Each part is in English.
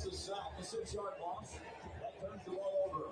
gets a sack, a 6-yard loss. That turns the ball over.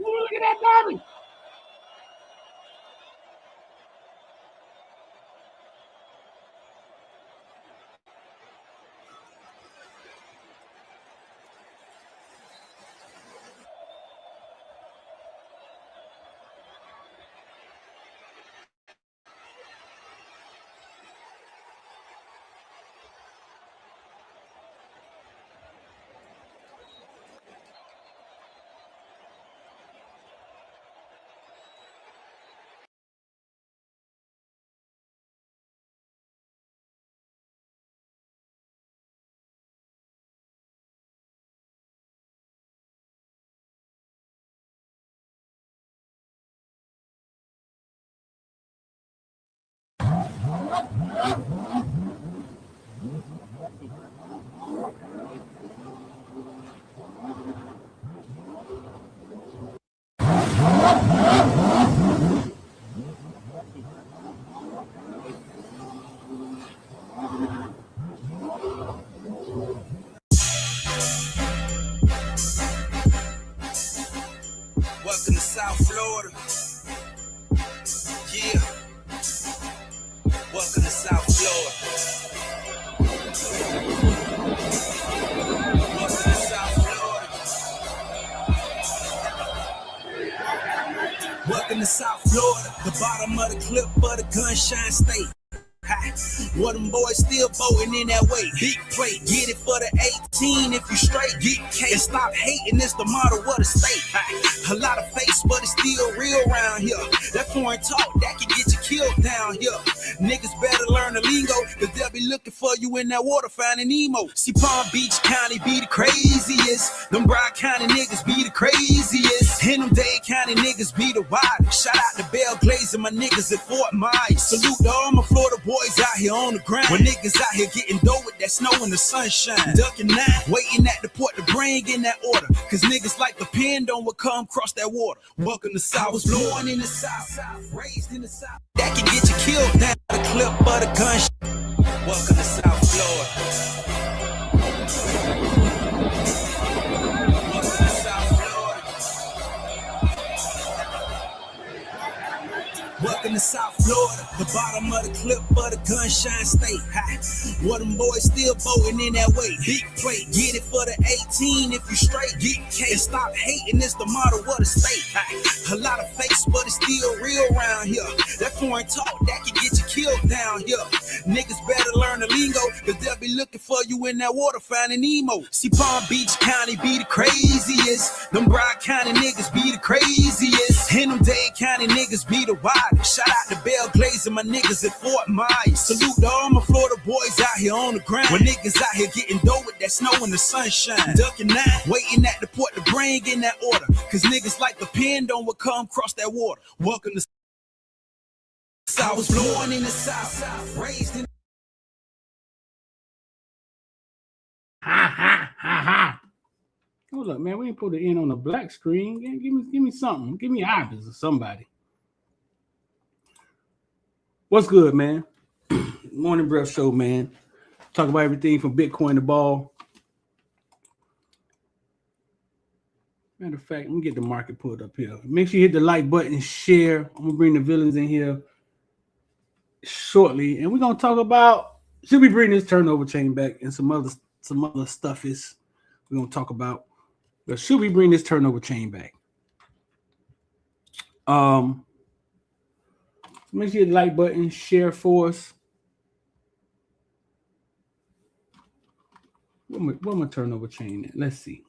Look at that, Bobby! Welcome to South Florida. Yeah. Welcome to South Florida. Welcome to South Florida. Welcome to South Florida. The bottom of the clip of the Gunshine State. Well, them boys still voting in that way. Big play, get it for the 18 if you straight. Get K and stop hating, it's the motto of the state. A lot of face, but it's still real around here. That foreign talk, that can get you killed down here. Niggas better learn the lingo, cause they'll be looking for you in that water finding Nemo. See, Palm Beach County be the craziest. Them Broward County niggas be the craziest. And them Dade County niggas be the wildest. Shout out to Belle Glaze and my niggas at Fort Myers. Salute to all my Florida boys out here on the ground. When niggas out here getting dough with that snow and the sunshine. Ducking 9, waiting at the port to bring in that order. Cause niggas like depend on what come across that water. Welcome to South. I was born in the South, raised in the South. That can get you killed down the clip of the gun. Welcome to South Florida. Welcome to South Florida. Welcome to South Florida, the bottom of the clip of the Gunshine State. Well, them boys still voting in that way. Big play, get it for the 18 if you straight. Get K and stop hating, it's the motto of the state. A lot of fakes, but it's still real around here. That foreign talk, that can get you killed down here. Niggas better learn the lingo, cause they'll be looking for you in that water finding Nemo. See, Palm Beach County be the craziest. Them Broward County niggas be the craziest. And them Dade County niggas be the wildest. Shout out to Belle Glaze and my niggas at Fort Myers. Salute to all my Florida boys out here on the ground. When niggas out here getting dough with that snow and the sunshine. Ducking nine, waiting at the port to bring in that order. Cause niggas like depend on what come across that water. Welcome to South. I was born in the South, raised in. Ha. Hold up, man. We ain't put it in on the black screen. Give me something. Give me Ibis or somebody. What's good, man? Morning Breath Show, man. Talk about everything from Bitcoin to ball. Matter of fact, let me get the market pulled up here. Make sure you hit the like button, share. I'm gonna bring the villains in here shortly, and we're gonna talk about should we bring this turnover chain back and some other stuff is we're gonna talk about. But should we bring this turnover chain back? Make sure you hit the like button, share for us. What my turnover chain at? Let's see.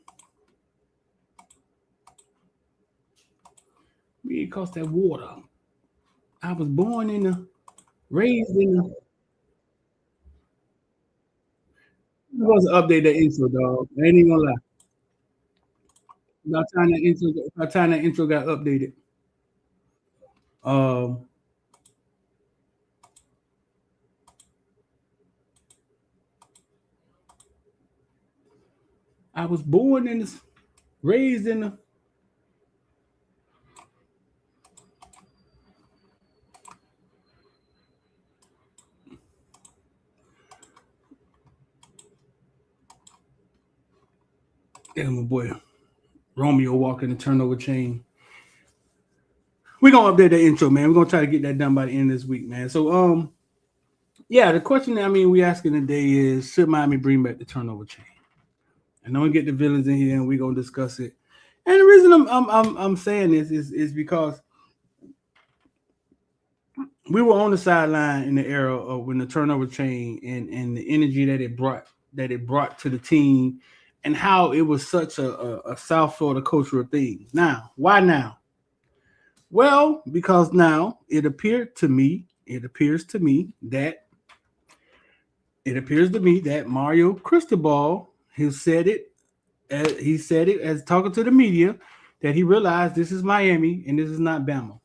It cost that water. I was born in the, raised in the. I'm supposed to update that intro, dog. I ain't even gonna lie. By the time that intro got updated. I was born in this, raised in the. Yeah, my boy Romeo walking the turnover chain. We're gonna update that intro, man. We're gonna try to get that done by the end of this week, man. So yeah, the question we asking today is should Miami bring back the turnover chain? And then we get the villains in here and we're gonna discuss it. And the reason I'm saying this is because we were on the sideline in the era of when the turnover chain and the energy that it brought to the team and how it was such a South Florida cultural thing. Now, why now? Well, because now it appears to me that Mario Cristobal has said it. He said it as talking to the media that he realized this is Miami and this is not Bama.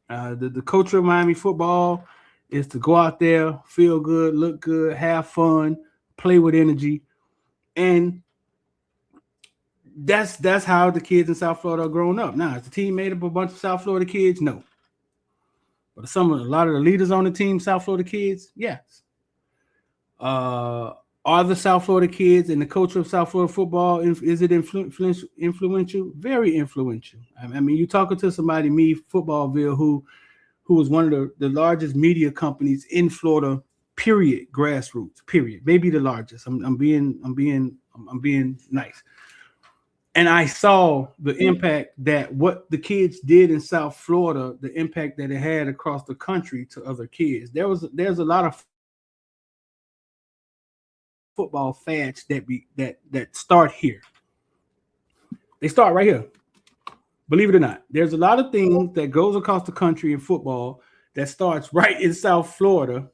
The culture of Miami football is to go out there, feel good, look good, have fun, play with energy, and that's how the kids in South Florida are growing up. Now, is the team made up of a bunch of South Florida kids? No. But a lot of the leaders on the team, South Florida kids, yes. Are the South Florida kids and the culture of South Florida football, is it influential? Very influential. I mean, you're talking to somebody, me, Footballville, who was one of the largest media companies in Florida, period, grassroots, period. Maybe the largest. I'm being nice. And I saw the impact that what the kids did in South Florida, the impact that it had across the country to other kids. There's a lot of football fads that start here. They start right here. Believe it or not, there's a lot of things that goes across the country in football that starts right in South Florida,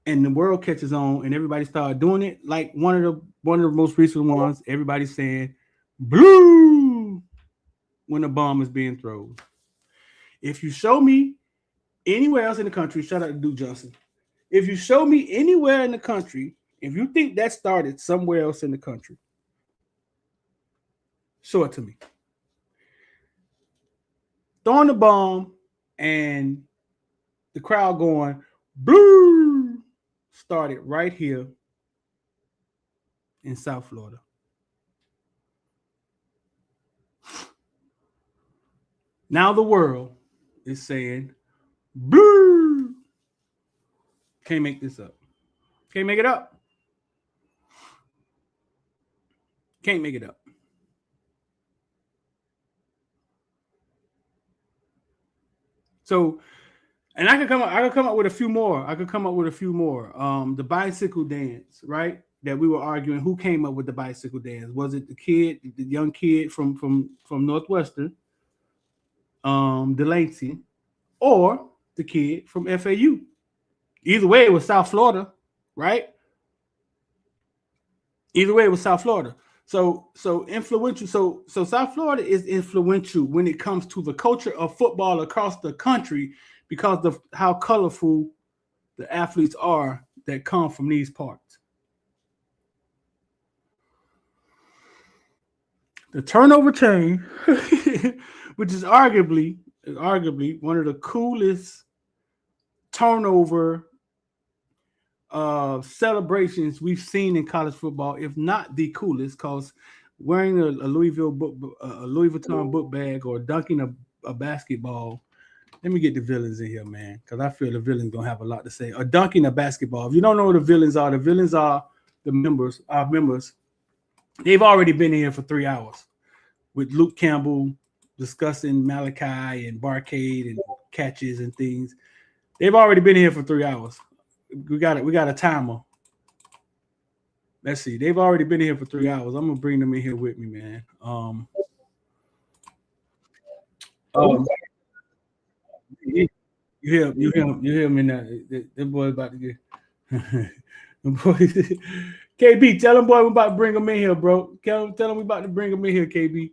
and the world catches on, and everybody started doing it. Like one of the most recent ones, everybody's saying "blue" when the bomb is being thrown. If you show me anywhere else in the country, shout out to Duke Johnson. If you show me anywhere in the country, if you think that started somewhere else in the country, show it to me. Throwing the bomb and the crowd going blue started right here in South Florida. Now the world is saying blue. Can't make this up. Can't make it up. Can't make it up. So, and I could come up with a few more. The bicycle dance, right? That we were arguing who came up with the bicycle dance. Was it the young kid from Northwestern, Delancey, or the kid from FAU? Either way, it was South Florida, right? Either way, it was South Florida. So influential. So South Florida is influential when it comes to the culture of football across the country because of how colorful the athletes are that come from these parts. The turnover chain, which is arguably one of the coolest turnover celebrations we've seen in college football, if not the coolest, because wearing a Louis Vuitton book bag or dunking a basketball. Let me get the Vilans in here, man, because I feel the Vilans gonna have a lot to say. Or dunking a basketball. If you don't know what the Vilans are the members. Our members. They've already been here for 3 hours with Luke Campbell discussing Malachi and Barcade and catches and things. They've already been here for 3 hours. We got a timer. Let's see. They've already been here for 3 hours. I'm gonna bring them in here with me, man. You hear him in that. That boy about to get. KB, tell him boy we about to bring him in here, bro. Tell him we about to bring him in here, KB.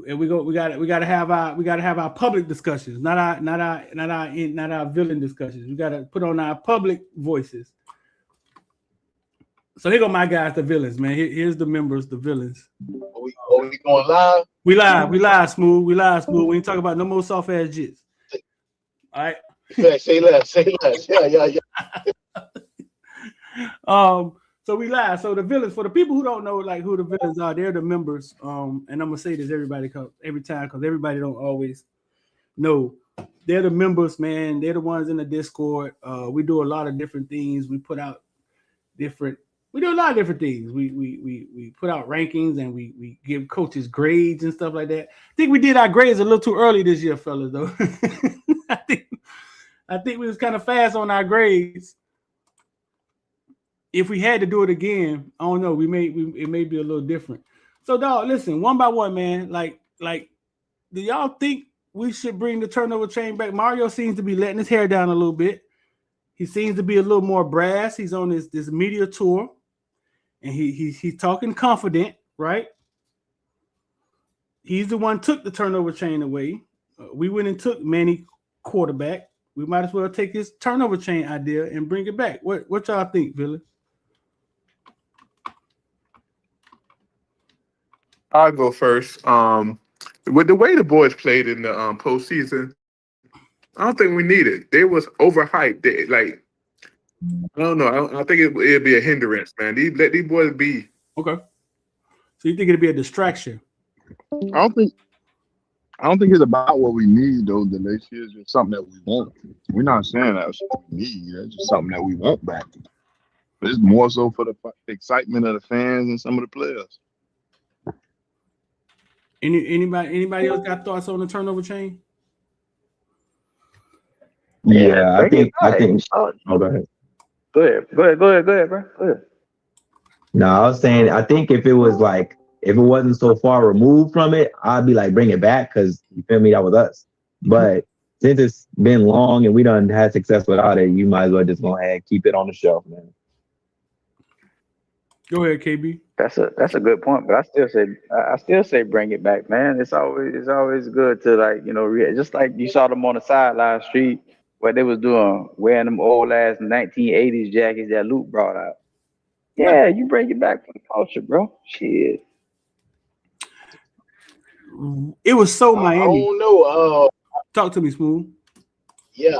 And we gotta have our public discussions, not our villain discussions. We gotta put on our public voices. So here go my guys, the Vilans, man. Here's the members, the Vilans. Are we going live? We live, smooth. We ain't talking about no more soft ass jits. All right. Say less. Yeah. So we live. So the Vilans, for the people who don't know like who the Vilans are, they're the members. And I'm gonna say this every time because everybody don't always know. They're the members, man. They're the ones in the Discord. We do a lot of different things. We do a lot of different things. We put out rankings and we give coaches grades and stuff like that. I think we did our grades a little too early this year, fellas, though. I think we was kind of fast on our grades. If we had to do it again, I don't know. It may be a little different. So, dog, listen, one by one, man. Like, do y'all think we should bring the turnover chain back? Mario seems to be letting his hair down a little bit. He seems to be a little more brass. He's on this media tour, and he's talking confident, right? He's the one took the turnover chain away. We went and took Manny quarterback. We might as well take his turnover chain idea and bring it back. What y'all think, Villan? I'll go first. With the way the boys played in the postseason, I don't think we need it. They was overhyped. I don't know. I think it'd be a hindrance, man. Let these boys be. Okay. So you think it'd be a distraction? I don't think it's about what we need though. The next year is just something that we want. We're not saying that's what we need. That's just something that we want back. But it's more so for the excitement of the fans and some of the players. Anybody else got thoughts on the turnover chain? Yeah, I think. Oh, go ahead. Go ahead, bro. Go ahead. No, I was saying, I think if it wasn't so far removed from it, I'd be like, bring it back because you feel me, that was us. But since it's been long and we done had success without it, you might as well just go ahead and keep it on the shelf, man. Go ahead, KB. That's a good point, but I still say bring it back, man. It's always good to just like you saw them on the sideline street where they was doing wearing them old ass 1980s jackets that Luke brought out. Yeah, you bring it back for the culture, bro. Shit. It was so Miami. I don't know. Talk to me, Smooth. Yeah,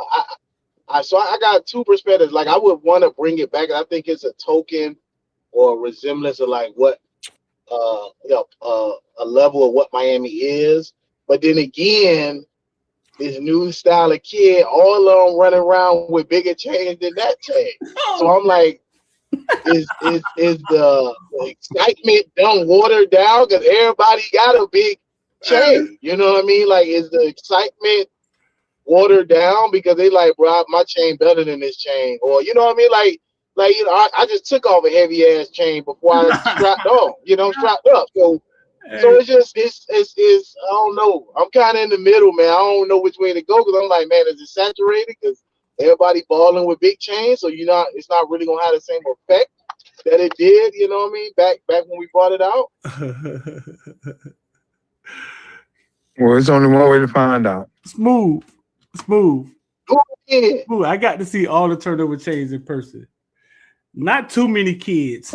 so I got two perspectives. Like I would want to bring it back. I think it's a token or a resemblance of like what a level of what Miami is. But then again, this new style of kid, all of them running around with bigger chains than that chain. So I'm like, is the excitement done watered down because everybody got a big chain? You know what I mean? Like, is the excitement watered down because they like, bro, my chain better than this chain? Or you know what I mean? Like I just took off a heavy ass chain before I strapped on, strapped up. So it's I don't know. I'm kind of in the middle, man. I don't know which way to go because I'm like, man, is it saturated? Because everybody balling with big chains, so it's not really gonna have the same effect that it did. You know what I mean? Back when we brought it out. Well, it's only one way to find out. Smooth. Go ahead. Smooth. I got to see all the turnover chains in person. Not too many kids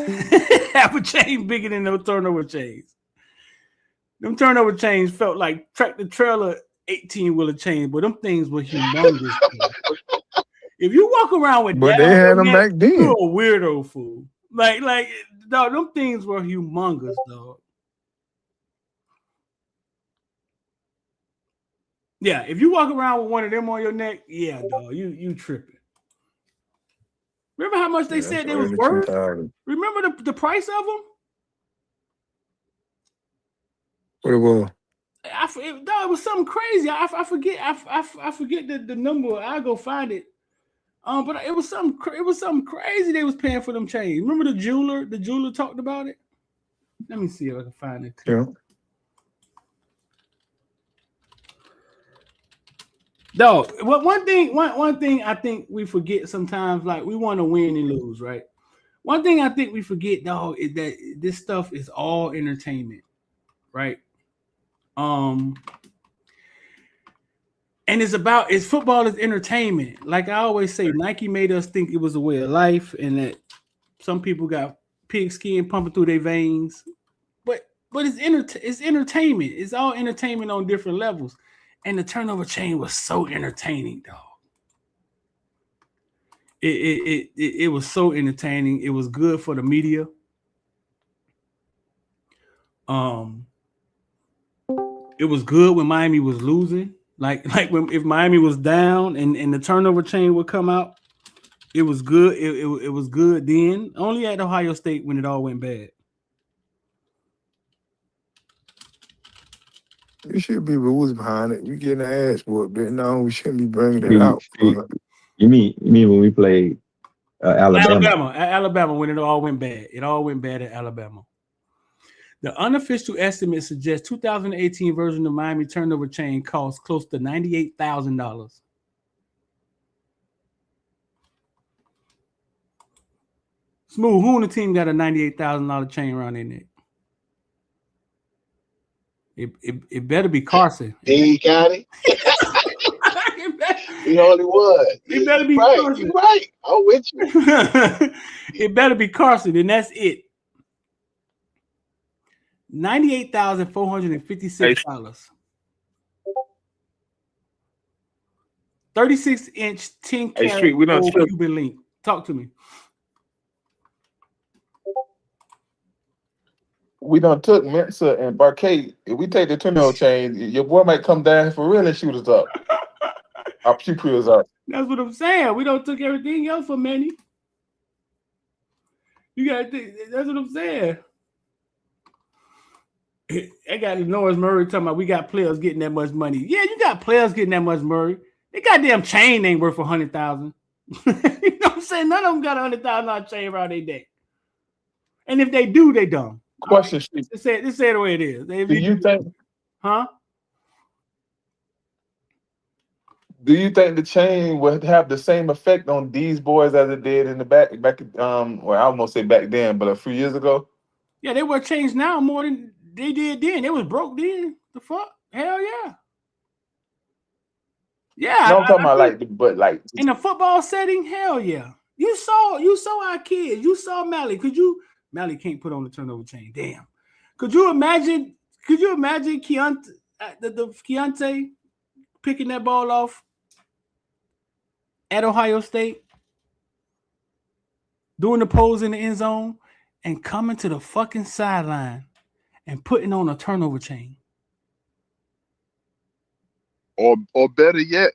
have a chain bigger than those turnover chains. Them turnover chains felt like tractor trailer 18-wheeler chains, but them things were humongous. If you walk around with But that, they had them back then. you're a weirdo fool. Like, dog, them things were humongous, dog. Yeah, if you walk around with one of them on your neck, yeah, dog, you tripping. Remember how much they said they was worth? Remember the price of them? What it was? It was something crazy. I forget. I forget the number. I'll go find it. But it was something crazy they was paying for them chains. Remember the jeweler? The jeweler talked about it. Let me see if I can find it. Yeah. No, one thing I think we forget sometimes, like we want to win and lose, right? One thing I think we forget, dog, is that this stuff is all entertainment, right? And it's football is entertainment. Like I always say, Nike made us think it was a way of life, and that some people got pigskin pumping through their veins. But it's entertainment. It's all entertainment on different levels. And the turnover chain was so entertaining, dog. It was so entertaining. It was good for the media. It was good when Miami was losing. Like if Miami was down and the turnover chain would come out, it was good. It was good then. Only at Ohio State when it all went bad. You should be rules behind it. We getting an ass whooped, but no, we shouldn't be bringing it out. You mean when we played Alabama? Alabama when it all went bad. It all went bad at Alabama. The unofficial estimate suggests 2018 version of Miami turnover chain costs close to $98,000. Smooth, who on the team got a $98,000 chain around their neck? It better be Carson. He got it. He only was. It better be right. Carson. You're right. I'm with you. It better be Carson, and that's it. $98,456. 36-inch 10-karat Cuban link. Talk to me. We done took Mensa and Barcade. If we take the turnover chain, your boy might come down for real and shoot us up. Our pupils up. That's what I'm saying. We don't took everything else for Manny. You got that's what I'm saying. I got Norris Murray talking about we got players getting that much money. Yeah, you got players getting that much Murray. They goddamn chain ain't worth $100,000. You know what I'm saying? None of them got a $100,000 chain around their neck. And if they do, they dumb. Question. Right. Let's say it the way it is. Do you think? Huh? Do you think the chain would have the same effect on these boys as it did in the back? Well, I almost say back then, but a few years ago. Yeah, they were changed now more than they did then. It was broke then. The fuck? Hell yeah. Yeah. No, I'm talking about like in a football setting, hell yeah. You saw our kids. You saw Mally. Mally can't put on the turnover chain. Damn. Could you imagine Keontae, the Keontae picking that ball off at Ohio State, doing the pose in the end zone, and coming to the fucking sideline and putting on a turnover chain? Or better yet,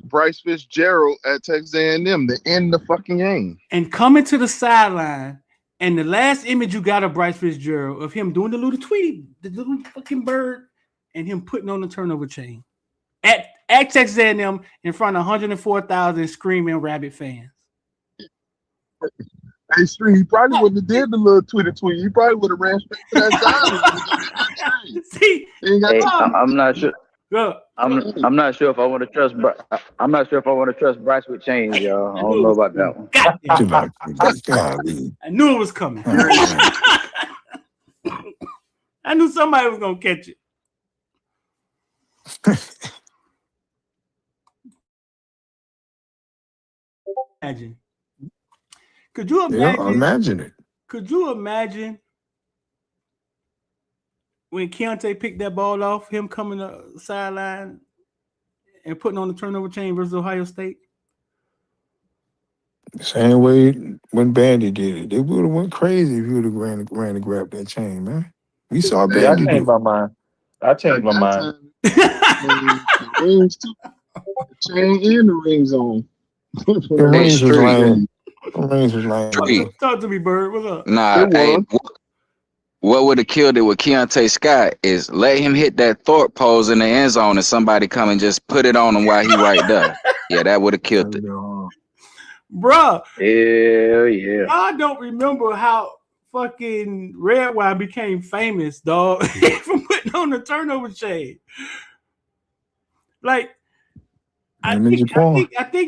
Bryce Fitzgerald at Texas A&M to end the fucking game. And coming to the sideline, and the last image you got of Bryce Fitzgerald of him doing the little tweet, the little fucking bird, and him putting on the turnover chain at Texas A&M in front of 104,000 screaming Rabbit fans. Hey, Street, he probably wouldn't have did the little Twitter tweet. He probably would have ran straight to that guy. See, I'm not sure. Look, I'm not sure if I want to trust. I'm not sure if I want to trust Bryce with chains, y'all. I don't know about that one. I knew it was coming. I knew somebody was gonna catch it. Imagine. Could you imagine? Yeah, imagine it. Could you imagine when Keontae picked that ball off, him coming to the sideline and putting on the turnover chain versus Ohio State? Same way when Bandy did it. They would have went crazy if you would have ran and grabbed that chain, man. We saw Yeah, I Bandy changed do my mind. I changed my mind. The rings too. The chain and the rings on. The rings was lame. The rings was lame. Talk to me, Bird. What's up? Nah, hey, what would have killed it with Keontae Scott is let him hit that Thorpe pose in the end zone and somebody come and just put it on him while he right there. Yeah, that would have killed it. Bruh. Hell yeah. I don't remember how fucking Red Wine became famous, dog, from putting on the turnover chain. Like, I think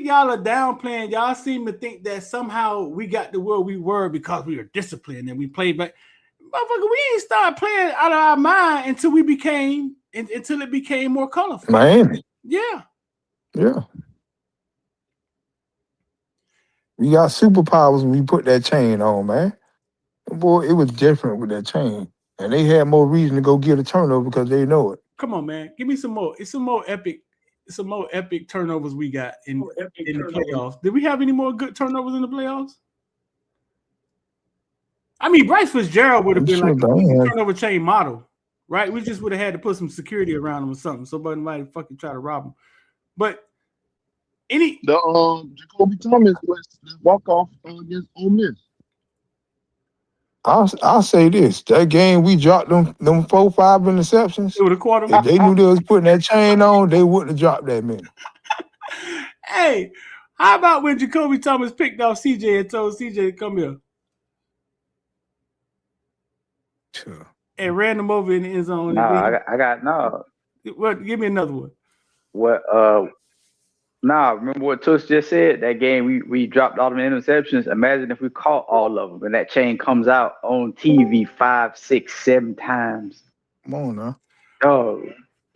y'all are downplaying. Y'all seem to think that somehow we got to where we were because we were disciplined and we played. But motherfucker, we ain't started playing out of our mind until it became more colorful. Miami. Yeah. Yeah. We got superpowers when we put that chain on, man. Boy, it was different with that chain. And they had more reason to go get a turnover because they know it. Come on, man. Give me some more. It's some more epic turnovers we got in the playoffs. Did we have any more good turnovers in the playoffs? I mean, Bryce Fitzgerald would have been like a turnover chain model, right? We just would have had to put some security around him or something so nobody fucking try to rob him. But Jacoby Thomas was walk off against Ole Miss. I'll say this: that game we dropped them 4-5 interceptions. It would have caught them. If they knew they was putting that chain on, they wouldn't have dropped that many. Hey, how about when Jacoby Thomas picked off CJ and told CJ to come here? Sure. And ran him over in the end zone. I got no. What? Give me another one. What? Remember what Tush just said? That game we dropped all the interceptions. Imagine if we caught all of them and that chain comes out on TV 5, 6, 7 times. Come on now. Oh,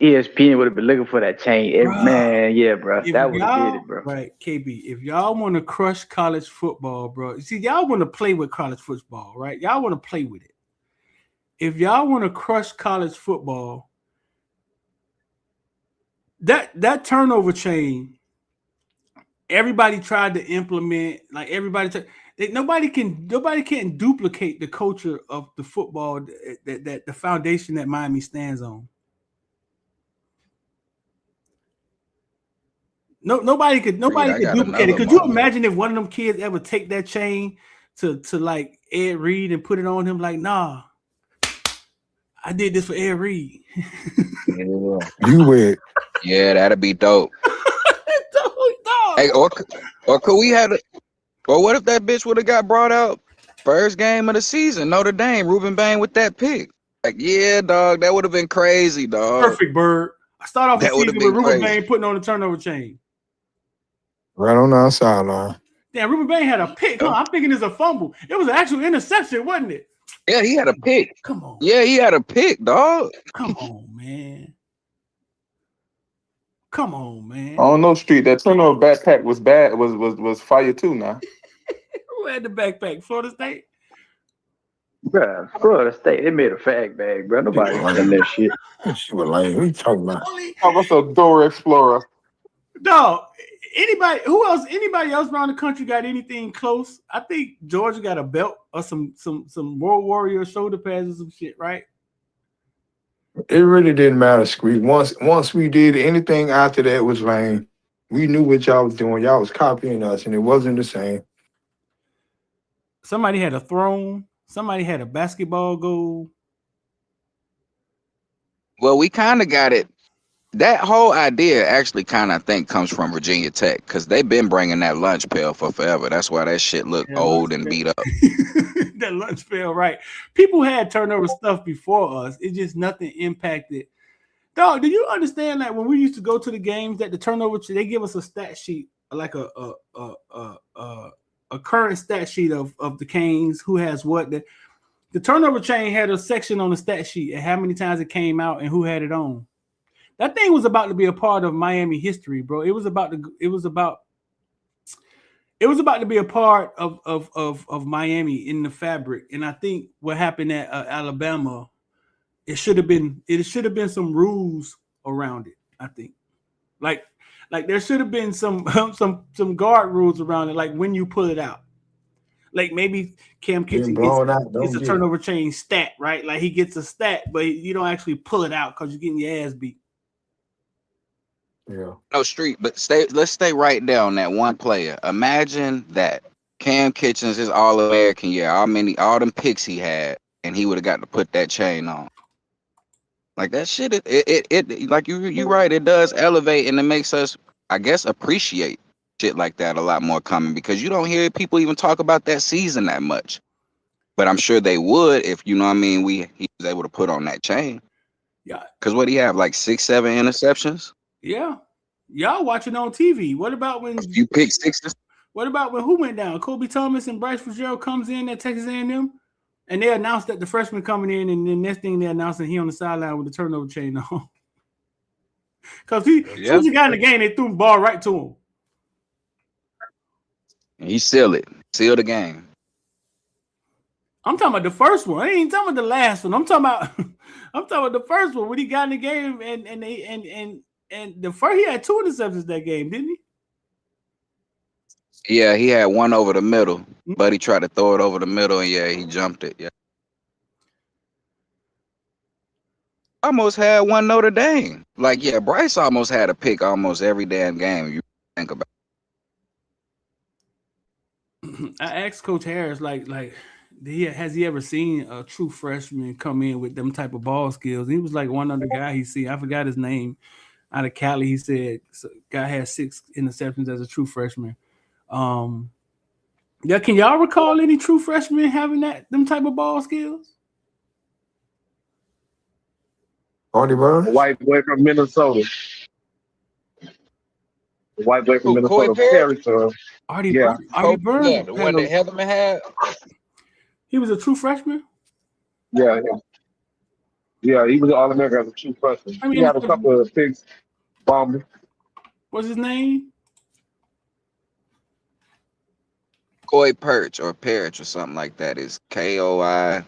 ESPN would have been looking for that chain. Man, yeah, bro. That would have did it, bro. Right, KB. If y'all want to crush college football, bro. See, y'all want to play with college football, right? Y'all want to play with it. If y'all want to crush college football, that turnover chain, everybody tried to implement, like nobody can duplicate the culture of the football that the foundation that Miami stands on. Nobody could duplicate it. Could you imagine if one of them kids ever take that chain to like Ed Reed and put it on him? Like, nah, I did this for Ed Reed. You would. Yeah, that'd be dope. Hey, or could we have or what if that bitch would have got brought out first game of the season? Notre Dame, Ruben Bain with that pick. Like, yeah, dog, that would have been crazy, dog. Perfect, Bird. I start off the season with Ruben Bain putting on the turnover chain. Right on our sideline. Damn, Ruben Bain had a pick. Huh? I'm thinking it's a fumble. It was an actual interception, wasn't it? Yeah, he had a pick. Come on. Yeah, he had a pick, dog. Come on, man. Come on, man. On no street, that turnover backpack was bad. Was fire too now. Who had the backpack? Florida State? Bro, Florida State, they made a fag bag, bro. Nobody done that shit. She was lame. What are you talking about? What's a Dora Explorer? No. Anybody else around the country got anything close? I think Georgia got a belt or some World Warrior shoulder pads or some shit, right? It really didn't matter, Squeak. Once we did anything after that was lame. We knew what y'all was doing. Y'all was copying us, and it wasn't the same. Somebody had a throne. Somebody had a basketball goal. Well, we kind of got it. That whole idea actually kind of, I think, comes from Virginia Tech because they've been bringing that lunch pail for forever. That's why that shit look old and beat up. That lunch pail, right? People had turnover stuff before us. It just nothing impacted. Dog, do you understand that when we used to go to the games, that the turnover, they give us a stat sheet, like a current stat sheet of the Canes, who has what. The turnover chain had a section on the stat sheet and how many times it came out and who had it on. That thing was about to be a part of Miami history, bro. It was about to be a part of Miami in the fabric. And I think what happened at Alabama, it should have been some rules around it. I think, like there should have been some guard rules around it, like when you pull it out. Like maybe Cam Kitchen gets a turnover chain stat, right? Like he gets a stat, but you don't actually pull it out because you're getting your ass beat. Yeah. No street, but let's stay right there on that one player. Imagine that Cam Kitchens is all American year, all them picks he had, and he would have got to put that chain on. Like that shit, it like you right, it does elevate and it makes us, I guess, appreciate shit like that a lot more coming, because you don't hear people even talk about that season that much. But I'm sure they would if, you know what I mean, he was able to put on that chain. Yeah. Because what do you have, like 6, 7 interceptions? Yeah. Y'all watching on TV. What about when you pick 6? What about when who went down? Kobe Thomas and Bryce Fitzgerald comes in at Texas A&M, and they announced that the freshman coming in, and then next thing they announced that he on the sideline with the turnover chain on. Because he was the guy in the game, they threw the ball right to him. And he sealed the game. I'm talking about the first one. I ain't talking about the last one. I'm talking about the first one when he got in the game and the first he had 2 interceptions that game, didn't he? Yeah, he had one over the middle, but he tried to throw it over the middle, and he jumped it. Yeah, almost had one Notre Dame. Like, Bryce almost had a pick almost every damn game. You think about it. I asked Coach Harris, has he ever seen a true freshman come in with them type of ball skills? And he was like one other guy he seen. I forgot his name. Out of Cali, he said guy had 6 interceptions as a true freshman. Can y'all recall any true freshmen having them type of ball skills? Artie Burns? A white boy from Minnesota. The white boy from Minnesota. Artie Burns. Yeah, the one that Heatherman had. He was a true freshman? Yeah. Yeah, he was an All-American as a true freshman. He had a couple of picks. What's his name? Koi Perch or something like that. Is KOI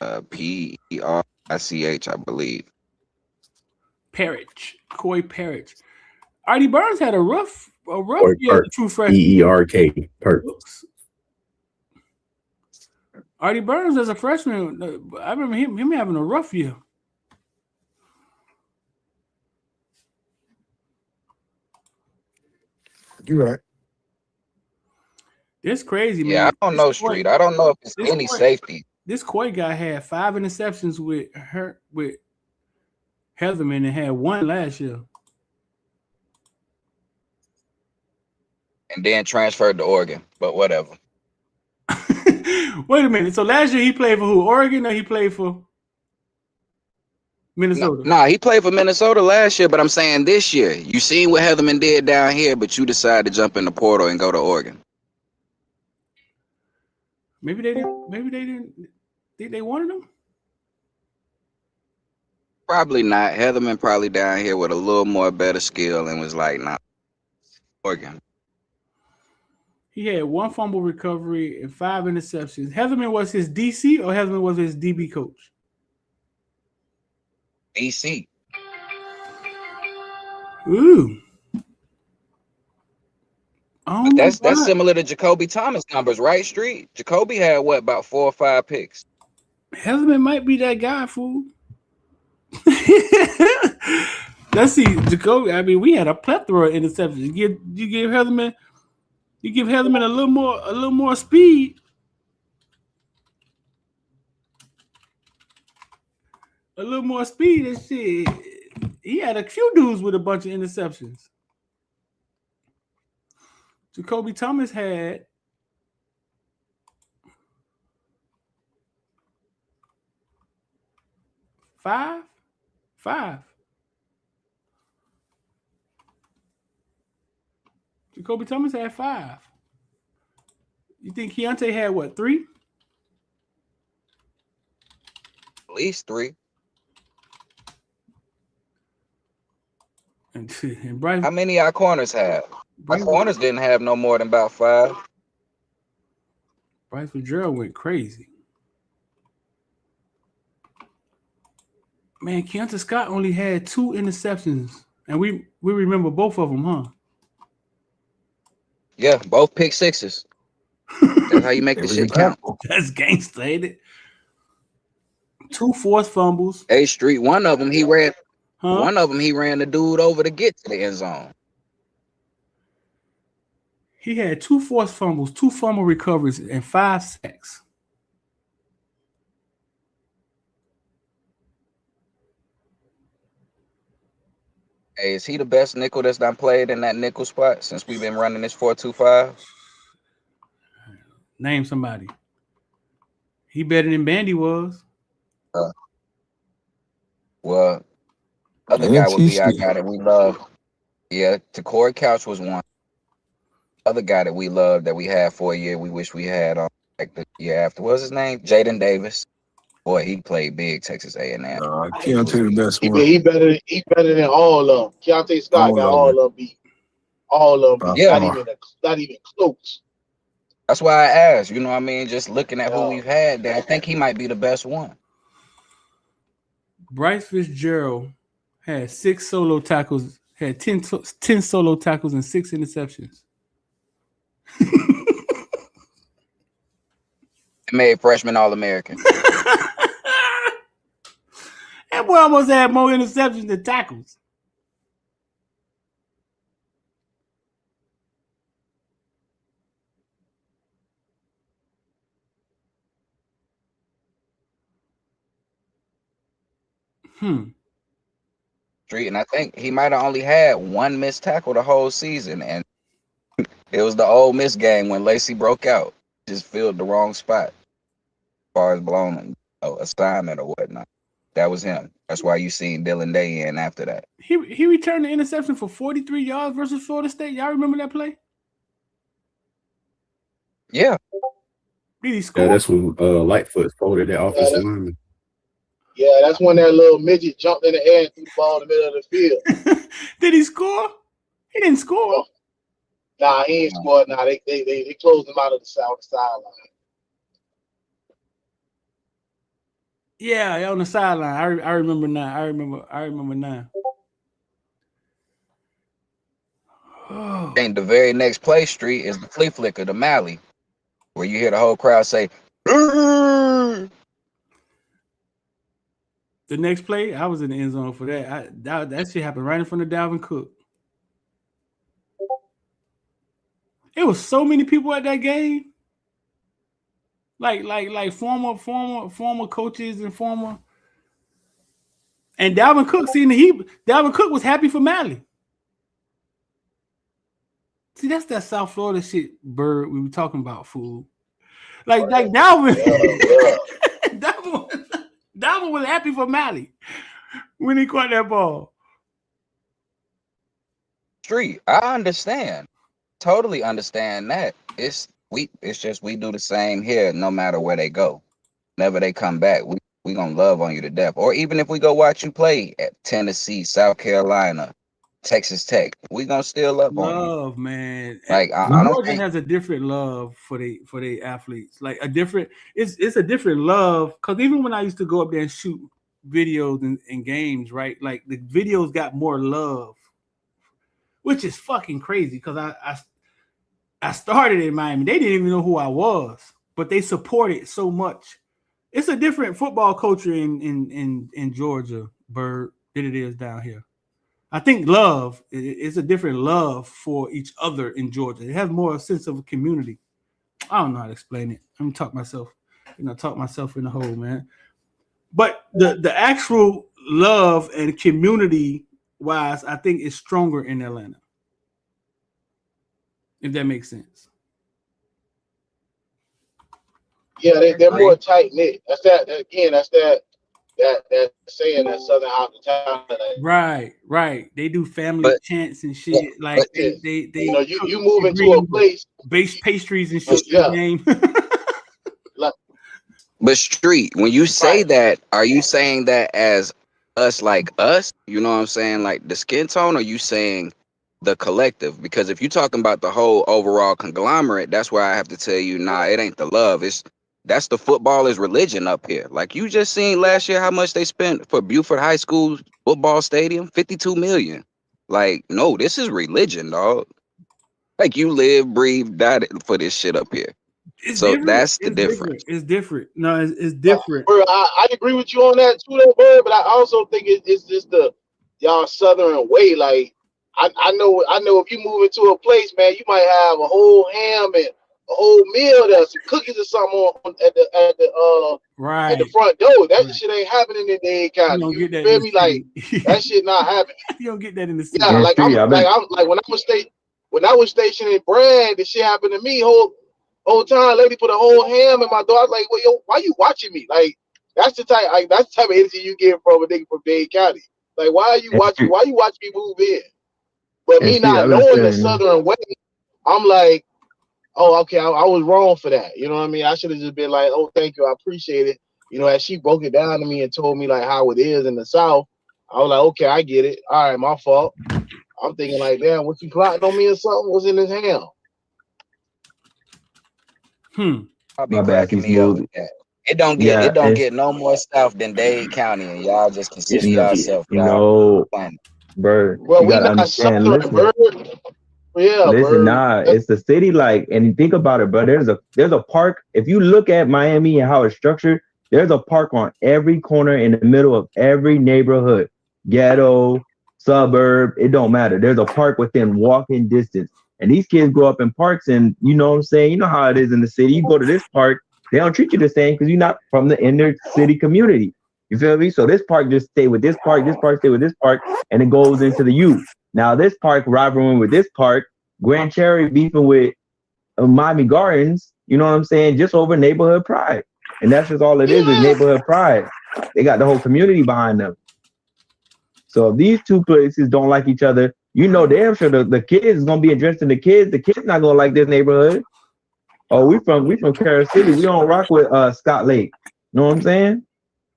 PERICH, I believe. Koi Perch. Artie Burns had a rough year as a true freshman. PERK. Perch. Artie Burns as a freshman, I remember him having a rough year. You're right. It's crazy, man. Yeah, I don't know, Street. I don't know if it's any safety. This Koi guy had 5 interceptions with Heatherman and had 1 last year. And then transferred to Oregon, but whatever. Wait a minute. So last year he played for who? Oregon, or he played for Minnesota? Nah, he played for Minnesota last year, but I'm saying this year. You seen what Heatherman did down here, but you decided to jump in the portal and go to Oregon. Maybe they didn't think they wanted him? Probably not. Heatherman probably down here with a little more better skill and was like, nah, Oregon. He had 1 fumble recovery and 5 interceptions. Heatherman was his DC or Heatherman was his DB coach? DC. Ooh. Oh, that's similar to Jacoby Thomas numbers, right, Street? Jacoby had about 4 or 5 picks. Heatherman might be that guy, fool. Let's see, Jacoby. I mean, we had a plethora of interceptions. You give Heatherman a little more speed. A little more speed and shit. He had a few dudes with a bunch of interceptions. Jacoby Thomas had 5. Jacoby Thomas had 5. You think Keontae had what, 3? At least 3. And Bryce, How many our corners have? Our corners didn't have no more than about 5. Bryce Fitzgerald went crazy. Man, Keontae Scott only had 2 interceptions, and we remember both of them, huh? Yeah, both pick 6s. That's how you make the shit count. That's gangster, ain't it? 2 forced fumbles. Hey, Street, one of them he ran. Huh? One of them he ran the dude over to get to the end zone. He had 2 forced fumbles, 2 fumble recoveries, and 5 sacks. Hey, is he the best nickel that's done played in that nickel spot since we've been running this 4-2-5? Name somebody. He better than Bandy was. Well, other guy would be our guy that we love. Yeah, Corey Couch was one. Other guy that we love that we had for a year, we wish we had on like the year after. What's his name? Jaden Davis. Boy, he played big Texas A&M. Keontae the best one. He better than all of them. Keontae Scott got all of them beat. All of them. Yeah. Not even close. That's why I asked. You know what I mean? Just looking at who we've had there, I think he might be the best one. Bryce Fitzgerald had 6 solo tackles, had 10 solo tackles and 6 interceptions. Made freshman All-American. That boy almost had more interceptions than tackles. Street, and I think he might have only had 1 missed tackle the whole season, and it was the Ole Miss game when Lacey broke out. Just filled the wrong spot as far as blown assignment or whatnot. That was him. That's why you seen Dylan Day in after that. He returned the interception for 43 yards versus Florida State. Y'all remember that play? Yeah. Did he score? Yeah, that's when Lightfoot folded that offensive lineman. Yeah, that's when that little midget jumped in the air and threw the ball in the middle of the field. Did he score? He didn't score. Nah, he ain't scored. Nah, they closed him out of the sideline. Yeah, on the sideline. I remember now. I remember now. Oh. And the very next play, Street, is the flea flicker, the Mally, where you hear the whole crowd say, "Arr!" The next play, I was in the end zone for that. That shit happened right in front of Dalvin Cook. It was so many people at that game. Like former coaches and former. And Dalvin Cook Dalvin Cook was happy for Mally. See, that's that South Florida shit, Bird, we were talking about, fool. Like Dalvin. Dalvin was happy for Mally when he caught that ball. Street, I understand. Totally understand that. It's just we do the same here no matter where they go. Whenever they come back, we gonna love on you to death. Or even if we go watch you play at Tennessee, South Carolina, Texas Tech, we gonna still love on you. Love, man. Like I don't think has a different love for the athletes. Like it's a different love, because even when I used to go up there and shoot videos and games, right? Like the videos got more love, which is fucking crazy, because I started in Miami. They didn't even know who I was, but they supported so much. It's a different football culture in Georgia, Bird, than it is down here. I think love is a different love for each other in Georgia. It has more a sense of a community. I don't know how to explain it. I'm gonna talk myself in the hole, man. But the actual love and community wise, I think is stronger in Atlanta. If that makes sense. Yeah, they're more tight knit. That's that that saying that Southern hospitality. Right. They do family But chants and but shit. Like but You they know, cook, you move they into bring a you the place, base pastries and shit for the yeah, game. like, but Street, when you say right. that, are you saying that as us like us? You know what I'm saying? Like the skin tone, or you saying the collective? Because if you're talking about the whole overall conglomerate, that's where I have to tell you, nah, it ain't the love. That's the footballers' religion up here. Like you just seen last year how much they spent for Buford High School football stadium, 52 million. Like, no, this is religion, dog. Like you live, breathe, die for this shit up here. It's So different. that's the difference. It's different. No, it's different. Bro, I agree with you on that too, though, Bird. But I also think it's just the y'all Southern way. Like I know if you move into a place, man, you might have a whole ham and a whole meal there, some cookies or something at the Right. front door. That shit ain't happening in Dade You County. don't You get that in feel the me? Like that city. shit not happening. You don't get that in the Yeah, city. And like Street, I've been I'm like when I was stationed in Bragg, the shit happened to me whole time. Lady put a whole ham in my door. I was like, well, yo, why you watching me? Like that's the type of energy you get from a nigga from Dade County. Like why are you and watching? Street, Why you watch me move in? But and me Street, not I've been knowing the saying, Southern way, I'm like, oh, okay, I was wrong for that. You know what I mean? I should have just been like, oh, thank you, I appreciate it. You know, as she broke it down to me and told me like how it is in the South, I was like, okay, I get it. All right, my fault. I'm thinking like, damn, what you plotting on me or something? What's in his hand? I'll be my bad, cracking keep me up smooth. with that. It Yeah, don't and get no more south than Dade County, and y'all just consider you yourself y'all know, planet. Bird, Well, you we gotta not understand. Southern, Listen, Bird. Yeah, listen, Bird. nah, it's the city, like, and you think about it, bro. There's a park. If you look at Miami and how it's structured, there's a park on every corner in the middle of every neighborhood, ghetto, suburb. It don't matter. There's a park within walking distance, and these kids grow up in parks, and you know what I'm saying. You know how it is in the city. You go to this park, they don't treat you the same because you're not from the inner city community. You feel me? So this park just stay with this park stay with this park, and it goes into the youth. Now this park rivaling with this park, Grand Cherry beefing with Miami Gardens, you know what I'm saying? Just over neighborhood pride. And that's just all it is Yeah. neighborhood pride. They got the whole community behind them. So if these two places don't like each other, you know damn sure the kids is gonna be addressing the kids. The kids not gonna like this neighborhood. Oh, we from Carol City. We don't rock with Scott Lake. You know what I'm saying?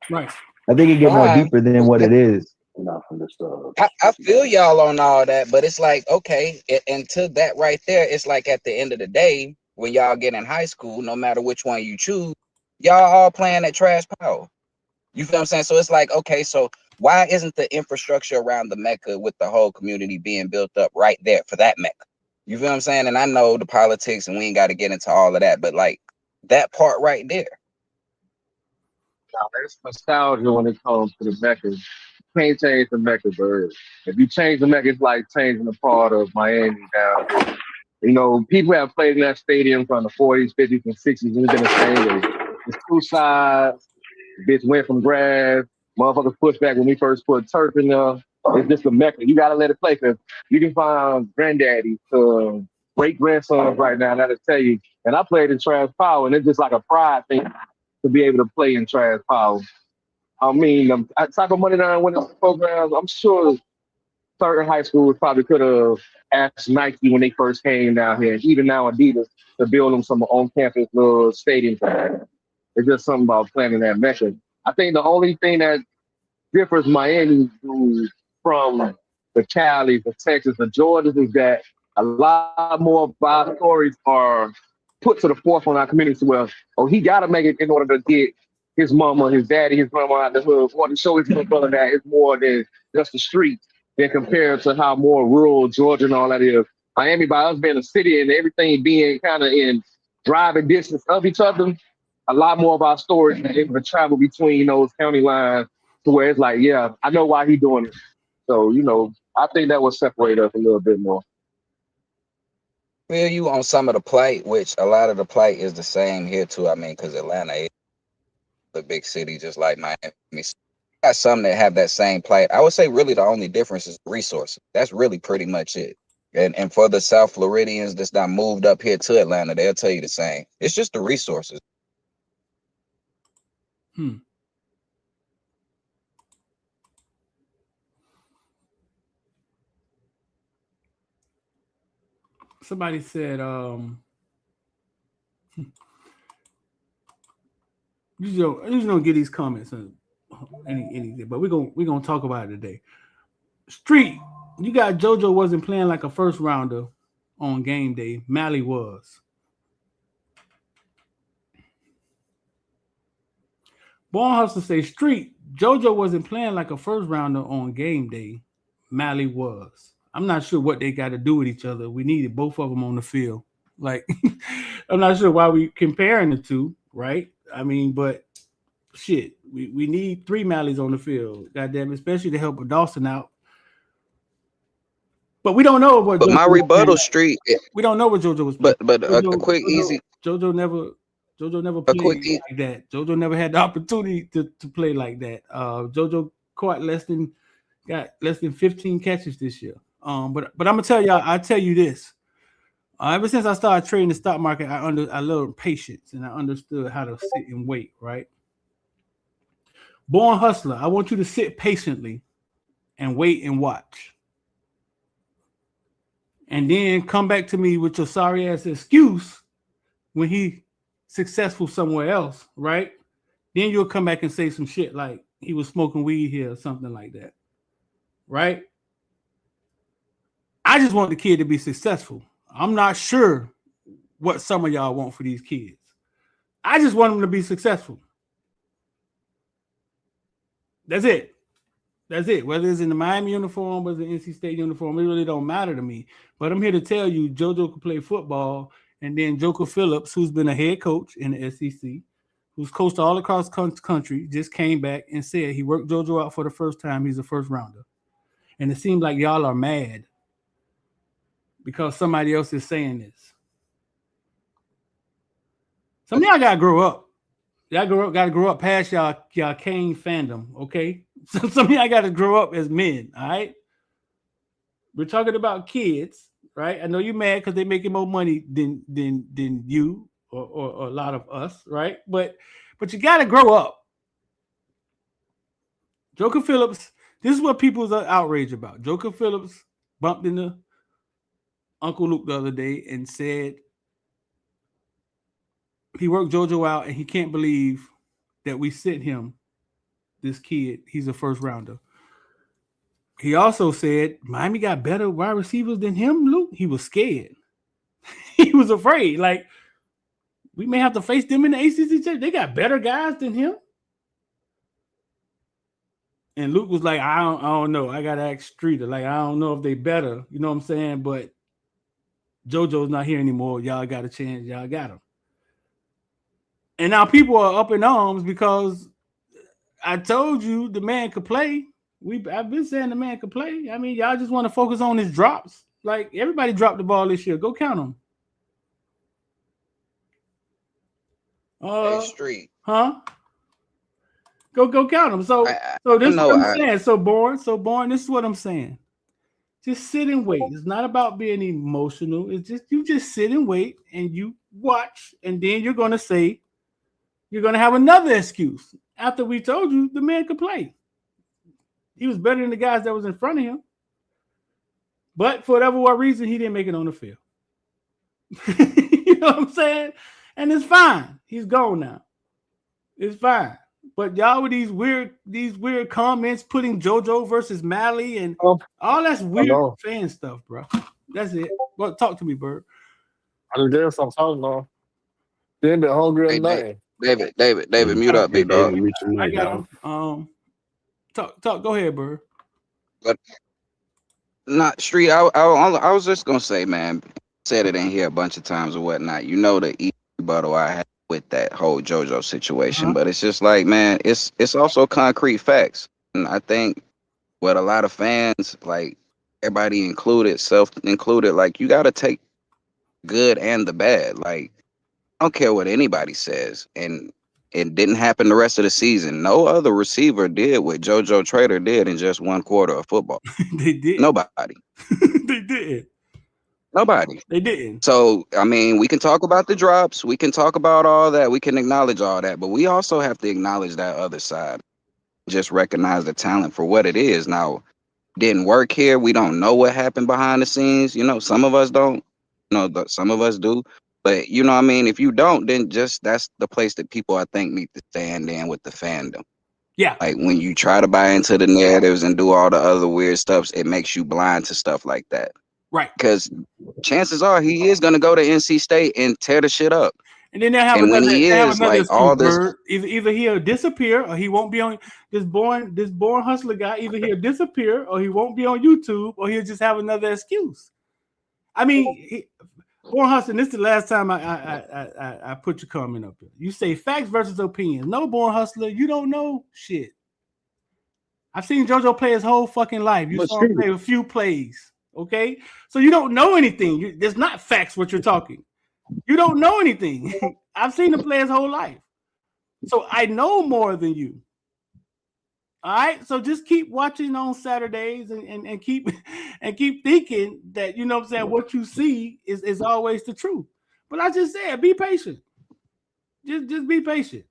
Right. I think it get more Fine. deeper than what it is. Not from this stuff. I feel y'all on all that, but it's like, okay, and to that right there, it's like at the end of the day, when y'all get in high school, no matter which one you choose, y'all all playing at trash power. You feel what I'm saying? So it's like, okay, so why isn't the infrastructure around the Mecca with the whole community being built up right there for that Mecca? You feel what I'm saying? And I know the politics and we ain't got to get into all of that, but like that part right there. Now, there's nostalgia when it comes to the Mecca. You can't change the Mecca, bird. If you change the Mecca, it's like changing a part of Miami down here. You know, people have played in that stadium from the 40s, 50s, and 60s, and it's been the same way. It's two sides. Bitch went from grass. Motherfuckers pushed back when we first put turf in there. It's just a Mecca. You gotta let it play because you can find granddaddies, great grandsons right now that'll tell you. And I played in Trash Power, and it's just like a pride thing to be able to play in Trash Power. I mean, type of money that I went into programs, I'm sure certain high schools probably could have asked Nike when they first came down here, and even now Adidas, to build them some on-campus little stadiums. It's just something about playing in that Mecca. I think the only thing that differs Miami from the Calis, the Texas, the Georgias is that a lot more of our stories are put to the forefront of our community. Well, oh, he got to make it in order to get his mama, his daddy, his grandma out the hood, or to show his little brother that it's more than just the streets than compared to how more rural Georgia and all that is. Miami, by us being a city and everything being kind of in driving distance of each other, a lot more of our stories are able to travel between those county lines to where it's like, yeah, I know why he's doing it. So, you know, I think that will separate us a little bit more. Feel you on some of the plight, which a lot of the plight is the same here too. I mean, because Atlanta is a big city just like Miami. Got some that have that same plight. I would say really the only difference is resources. That's really pretty much it. And for the South Floridians that's not moved up here to Atlanta, they'll tell you the same. It's just the resources. somebody said, usually don't get these comments on anything, but we're gonna talk about it today. Street, you got JoJo wasn't playing like a first rounder on game day. Mally was. Born Hustler say Street, JoJo wasn't playing like a first rounder on game day. Mally was. I'm not sure what they got to do with each other. We needed both of them on the field. Like, I'm not sure why we comparing the two, right? I mean, but shit, we need 3 Mallies on the field. Goddamn, especially to help Dawson out. But we don't know what. But JoJo my was rebuttal, playing. Street. We don't know what JoJo was playing. But a quick easy. JoJo never A quick played like that. JoJo never had the opportunity to play like that. JoJo got less than 15 catches this year. But I'm gonna tell y'all, I tell you this. Ever since I started trading the stock market, I learned patience and I understood how to sit and wait, right? Born Hustler, I want you to sit patiently and wait and watch. And then come back to me with your sorry ass excuse when he successful somewhere else, right? Then you'll come back and say some shit like he was smoking weed here or something like that, right? I just want the kid to be successful. I'm not sure what some of y'all want for these kids. I just want them to be successful. That's it. That's it. Whether it's in the Miami uniform, whether it's the NC State uniform, it really don't matter to me. But I'm here to tell you, JoJo can play football. And then Joker Phillips, who's been a head coach in the SEC, who's coached all across the country, just came back and said he worked JoJo out for the first time. He's a first rounder. And it seems like y'all are mad because somebody else is saying this. Some of y'all gotta grow up. Y'all gotta grow up past y'all Kane fandom, okay? Some of y'all gotta grow up as men, all right? We're talking about kids, right? I know you're mad because they're making more money than you or a lot of us, right? But you gotta grow up. Joker Phillips, this is what people's outraged about. Joker Phillips bumped into Uncle Luke the other day and said he worked JoJo out and he can't believe that we sent him this kid. He's a first rounder. He also said Miami got better wide receivers than him, Luke. He was scared. He was afraid. Like, we may have to face them in the ACC. They got better guys than him. And Luke was like, I don't know. I got to ask Streeter. Like, I don't know if they better. You know what I'm saying? But JoJo's not here anymore. Y'all got a chance. Y'all got him. And now people are up in arms because I told you the man could play. I've been saying the man could play. I mean, y'all just want to focus on his drops. Like, everybody dropped the ball this year. Go count them. Hey, Street. Huh? Go count them. So this is what I'm saying. So Born, this is what I'm saying. Just sit and wait. It's not about being emotional. It's just you just sit and wait and you watch, and then you're gonna say you're gonna have another excuse after we told you the man could play. He was better than the guys that was in front of him. But for whatever reason, he didn't make it on the field. You know what I'm saying? And it's fine. He's gone now. It's fine. But y'all with these weird comments putting JoJo versus Mally and all that's weird fan stuff, bro. That's it. Well, talk to me, Bird. I just guess I'm talking about. They ain't been hungry at night. David, mute up, big dog. I got him. Talk. Go ahead, Bird. But not Street. I was just gonna say, man. Said it in here a bunch of times or whatnot. You know the rebuttal I had with that whole JoJo situation, but it's just like, man, it's also concrete facts, and I think what a lot of fans, like everybody included, self included, like you got to take good and the bad. Like, I don't care what anybody says, and it didn't happen the rest of the season. No other receiver did what JoJo Trader did in just one quarter of football. They did. Nobody. They did. Nobody. They didn't. So, I mean, we can talk about the drops. We can talk about all that. We can acknowledge all that. But we also have to acknowledge that other side. Just recognize the talent for what it is. Now, didn't work here. We don't know what happened behind the scenes. You know, some of us don't some of us do. But you know what I mean? If you don't, then just that's the place that people I think need to stand in with the fandom. Yeah. Like when you try to buy into the narratives and do all the other weird stuff, it makes you blind to stuff like that. Right. Because chances are he is gonna go to NC State and tear the shit up. And then they'll have And when another, he they have is another like all excuse, this, Bird. Either he'll disappear or he won't be on this born hustler guy. Either he'll disappear or he won't be on YouTube or he'll just have another excuse. I mean, Born Hustler, this is the last time I put your comment up there. You say facts versus opinions. No, Born Hustler, you don't know shit. I've seen JoJo play his whole fucking life. You saw him play a few plays, okay? So you don't know anything. There's not facts what you're talking. You don't know anything. I've seen him play his whole life. So I know more than you. All right, so just keep watching on Saturdays and keep thinking that, you know what I'm saying, what you see is always the truth. But I just said, be patient. Just be patient.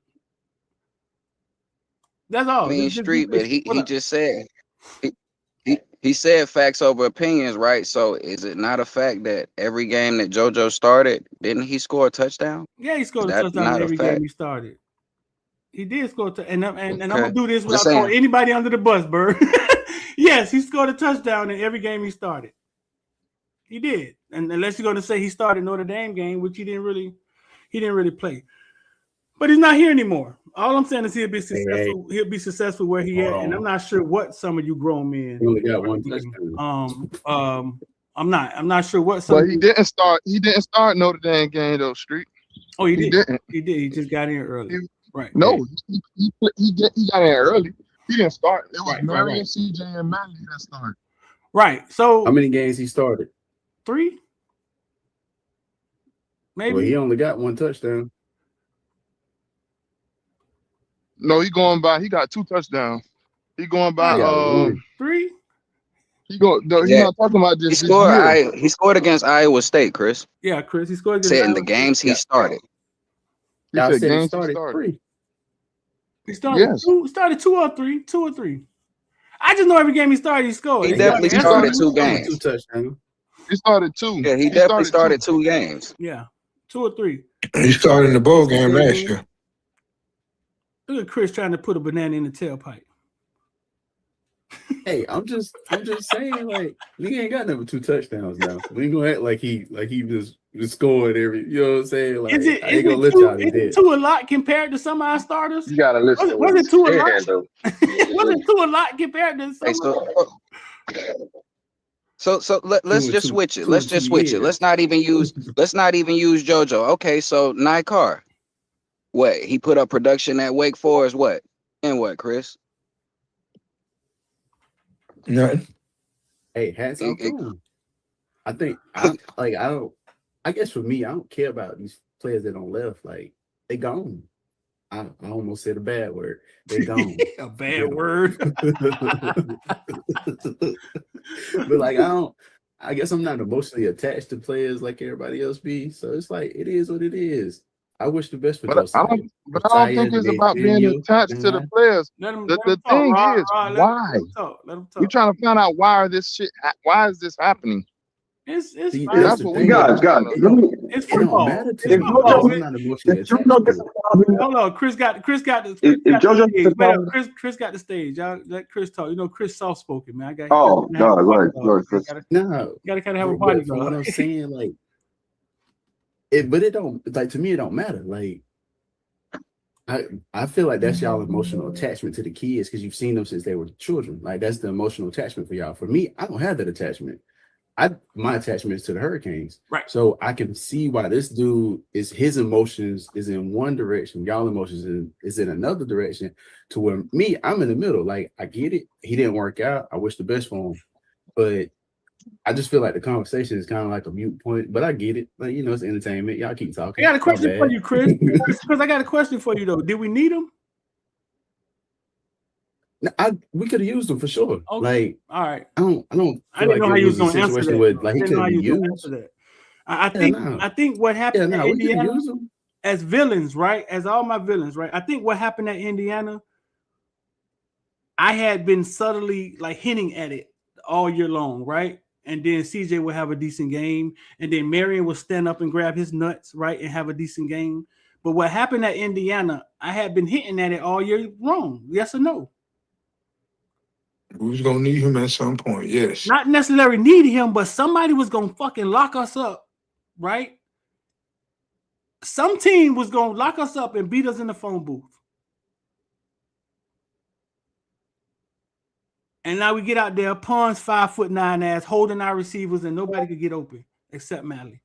That's all. I mean, Just street, but he just said he said facts over opinions, right? So is it not a fact that every game that JoJo started, didn't he score a touchdown? Yeah, he scored a touchdown in every game he started. He did score, and I'm gonna do this without throwing anybody under the bus, Bird. Yes, he scored a touchdown in every game he started. He did, and unless you're gonna say he started Notre Dame game, which he didn't really play. But he's not here anymore. All I'm saying is he'll be successful. He'll be successful where he at, and I'm not sure what some of you grown men. He only got one touchdown. I'm not sure what some. But he didn't start Notre Dame game though, Street. Oh, he didn't. He did. He just got in early. Right. No, he got in early. He didn't start. It was Marion, CJ, and Manley that started. Right. So how many games he started? 3. Maybe. Well, he only got one touchdown. No, he got 2 touchdowns. He going by 3. He's not talking about this. He scored against Iowa State, Chris. Yeah, Chris. He scored against Iowa in the games he started. He started 3. He started 2 or 3. 2 or 3. I just know every game he started, he scored. He definitely started 2 games. 2 touchdowns. He started 2. Yeah, he definitely started 2 games. Yeah, 2 or 3. He started in the bowl game last year. Look at Chris trying to put a banana in the tailpipe. Hey, I'm just saying, like, he ain't got number 2 touchdowns now. We ain't gonna act like he just scored every. You know what I'm saying? Like, I ain't gonna let y'all be dead. 2 a lot compared to some of our starters? You gotta listen. Was it 2 a lot? Was it 2 a lot compared to some? So let's just switch it. Let's just switch it. Let's not even use JoJo. Okay, so Nikar, what he put up production at Wake Forest? What and what, Chris? Nothing. Hey, hats off to him. I think I guess for me, I don't care about these players that don't left. Like, they gone. I almost said a bad word. They gone. A bad word. But like, I guess I'm not emotionally attached to players like everybody else be. So it's like, it is what it is. I wish the best for Josiah. But I don't think it's about being attached to the players. The thing is, why? We're trying to find out why is this happening? It's that's what we guys. It's football. Hold on, Chris got the stage. Y'all let Chris talk. You know, Chris soft spoken, man. Chris. No, gotta kind of have a party. What I'm saying, like, but it don't, like, to me, it don't matter. Like, I feel like that's y'all emotional attachment to the kids because you've seen them since they were children. Like, that's the emotional attachment for y'all. For me, I don't have that attachment. My attachment is to the Hurricanes. Right. So I can see why this dude his emotions is in one direction, y'all emotions is in another direction, to where me, I'm in the middle. Like, I get it. He didn't work out. I wish the best for him. But I just feel like the conversation is kind of like a mute point, but I get it. Like, you know, it's entertainment. Y'all keep talking. I got a question for you, Chris. Chris, I got a question for you though. Did we need him? We could have used him for sure. Okay. Like, all right. I didn't know how you was going to answer that. Like, he couldn't be used. I think what happened at Indiana as villains, right? As all my villains, right? I think what happened at Indiana, I had been subtly like hinting at it all year long, right? and then CJ would have a decent game, and then Marion would stand up and grab his nuts, right, and have a decent game. But what happened at Indiana, I had been hitting at it all year long. Yes or no? We was gonna need him at some point, yes. Not necessarily need him, but somebody was gonna fucking lock us up, right? Some team was gonna lock us up and beat us in the phone booth. And now we get out there, Pons 5'9" ass, holding our receivers, and nobody could get open except Malley.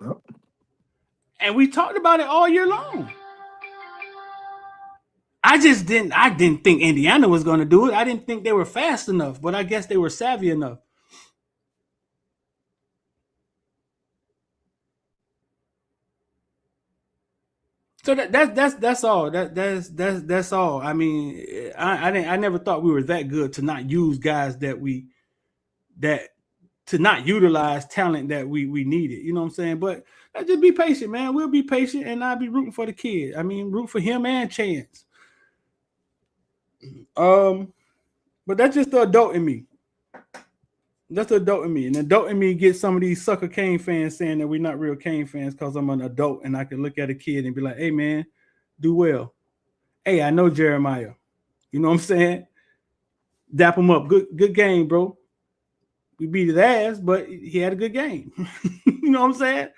Yep. And we talked about it all year long. I didn't think Indiana was going to do it. I didn't think they were fast enough, but I guess they were savvy enough. So that's all. That's all. I mean, I never thought we were that good to not use guys to not utilize talent that we needed. You know what I'm saying? But just be patient, man. We'll be patient, and I'll be rooting for the kid. I mean, root for him and Chance. But that's just the adult in me. That's the adult in me. And the adult in me gets some of these sucker Kane fans saying that we're not real Kane fans because I'm an adult and I can look at a kid and be like, hey, man, do well. Hey, I know Jeremiah. You know what I'm saying? Dap him up. Good game, bro. We beat his ass, but he had a good game. You know what I'm saying?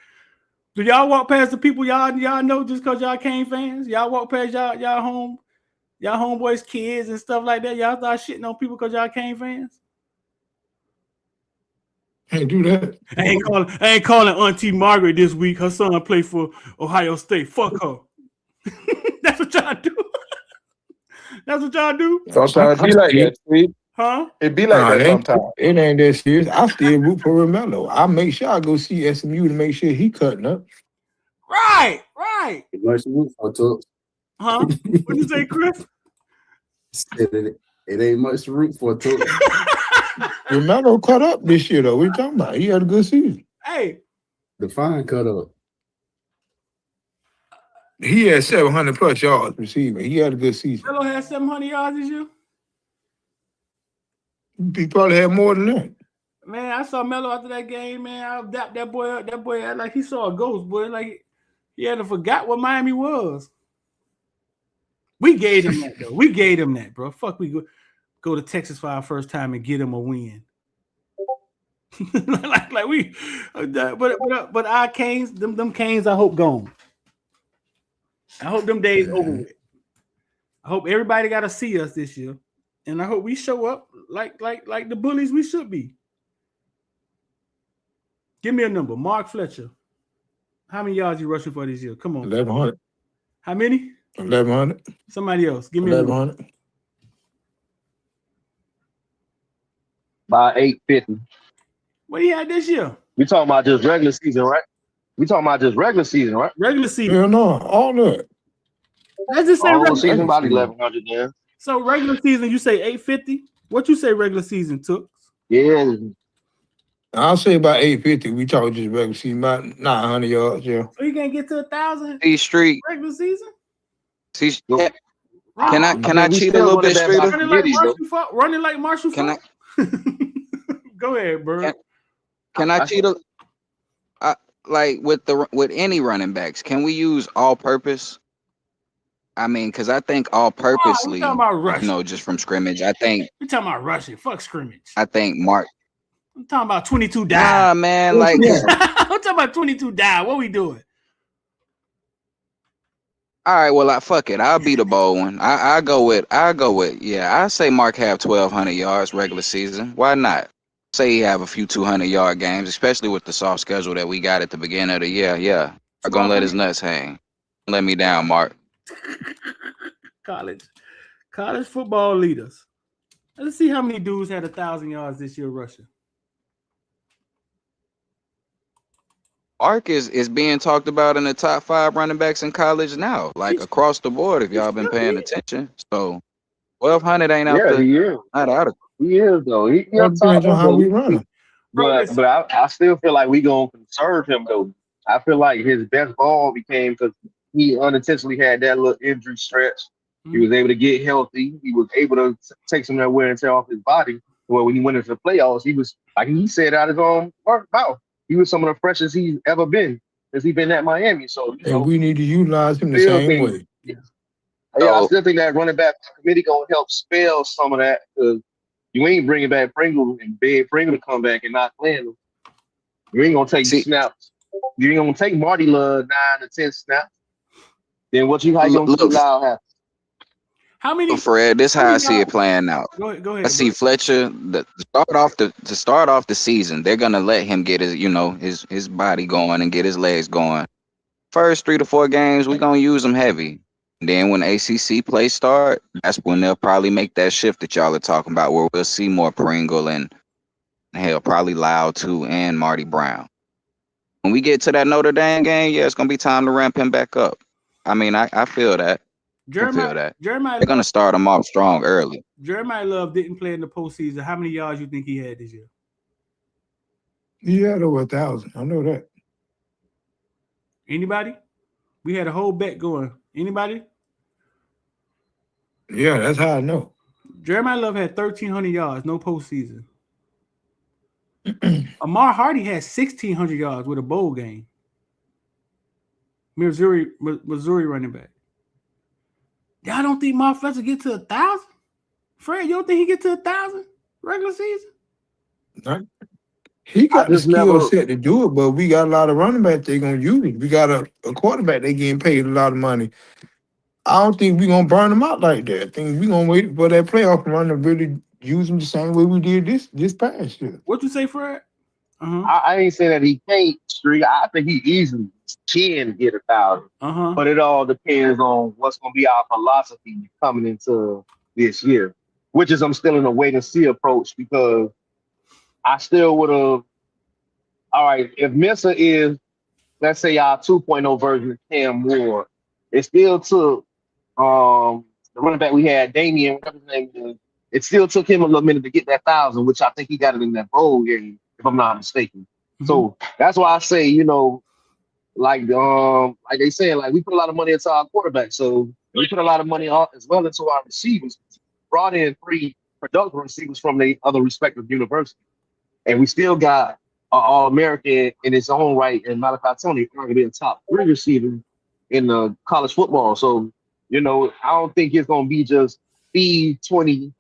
Do y'all walk past the people y'all know just because y'all Kane fans? Y'all walk past y'all homeboys' kids and stuff like that? Y'all start shitting on people because y'all Kane fans? Can't do that. I ain't calling Auntie Margaret this week. Her son played for Ohio State. Fuck her. That's what y'all do. That's what y'all do. Sometimes it be like that, Steve. Huh? It be like that sometimes. It ain't that serious. I still root for Romello. I make sure I go see SMU to make sure he cutting up. Right. Much to root for, Tooks. Huh? What you say, Chris? It ain't much to root for, Tooks. Romello cut up this year, though. What you talking about? He had a good season. Hey. The fine cut up. He had 700 plus yards receiving. He had a good season. Melo had 700 yards this year? He probably had more than that. Man, I saw Melo after that game, man. I dapped that boy up. That boy like he saw a ghost, boy. Like he had to forgot what Miami was. We gave him that, though. We gave him that, bro. Fuck, we go to Texas for our first time and get him a win. but our Canes, them Canes, I hope gone. I hope them days over with. I hope everybody got to see us this year, and I hope we show up like the bullies we should be. Give me a number, Mark Fletcher. How many yards you rushing for this year? Come on, 1,100. How many? 1,100. Somebody else. Give me 1,100. By 850. What he had this year? We talking about just regular season, right? Regular season. Hell no, all that. Let's just say All regular season about 1,100 then. So regular season, you say 850? What you say regular season took? Yeah. I'll say about 850. We talk just regular season, about 900 yards, yeah. So you can't get to 1,000 C Street. regular season? Can I cheat a little bit straighter? Running like Marshall Faulk? Go ahead, bro. Can I cheat like with any running backs? Can we use all purpose? I mean, because I think all purposely, just from scrimmage. I think we're talking about rushing. Fuck scrimmage. I think Mark. I'm talking about 22 dive. Nah, man, like I'm talking about 22 dive. What we doing? All right, well, fuck it. I'll be the bold one. I go with. Yeah, I say Mark have 1,200 yards regular season. Why not? Say he have a few 200-yard games, especially with the soft schedule that we got at the beginning of the year. Yeah, I'm gonna let his nuts hang. Let me down, Mark. College football leaders. Let's see how many dudes had 1,000 yards this year rushing. Mark is being talked about in the top 5 running backs in college now, like across the board. If y'all been paying attention, so 1,200 ain't out there. He is. Not out of. He is though. He depends on how we run. But I still feel like we gonna conserve him though. I feel like his best ball became because he unintentionally had that little injury stretch, He was able to get healthy. He was able to take some of that wear and tear off his body. Well, when he went into the playoffs, he was, like he said out his own mouth, he was some of the freshest he's ever been since he's been at Miami. So, and we need to utilize him the same way. I still think that running back committee gonna help spell some of that, because you ain't bringing back Pringle and beg Pringle to come back and not playing him. You ain't gonna take snaps. You ain't gonna take Marty Love 9 to 10 snaps. Then how you gonna allow happen? How many? Fred, this how I see it playing out. Go ahead. I see Fletcher to start off the season. They're gonna let him get his body going and get his legs going. First 3 to 4 games, we're gonna use him heavy. And then when ACC play start, that's when they'll probably make that shift that y'all are talking about, where we'll see more Pringle and hell, probably Loud too, and Marty Brown. When we get to that Notre Dame game, yeah, it's gonna be time to ramp him back up. I mean, I feel that. Jeremiah They're gonna start him off strong early. Jeremiah Love didn't play in the postseason. How many yards you think he had this year? He had over 1,000. I know that. Anybody? We had a whole bet going. Anybody? Yeah, that's how I know. Jeremiah Love had 1,300 yards, no postseason. Amar Hardy had 1,600 yards with a bowl game. Missouri running back. Y'all don't think Mark Fletcher get to 1,000? Fred, you don't think he get to 1,000 regular season? He got the skill set to do it, but we got a lot of running backs they're going to use. We got a quarterback they getting paid a lot of money. I don't think we're going to burn them out like that. I think we're going to wait for that playoff run to really use them the same way we did this past year. What you say, Fred? I ain't saying that he can't, Street. I think he easily can get 1,000. But it all depends on what's going to be our philosophy coming into this year, which is I'm still in a wait and see approach, because I still would have. All right, if Missa is, let's say, our 2.0 version of Cam Moore, it still took the running back we had, Damian, whatever his name is. It still took him a little minute to get that 1,000, which I think he got it in that bowl game, if I'm not mistaken. So that's why I say, like they say, like we put a lot of money into our quarterback, so we put a lot of money as well into our receivers. Brought in 3 productive receivers from the other respective universities, and we still got an All-American in his own right, and Malachi Tony going to be a top 3 receiver in the college football. So I don't think it's going to be just feed 20,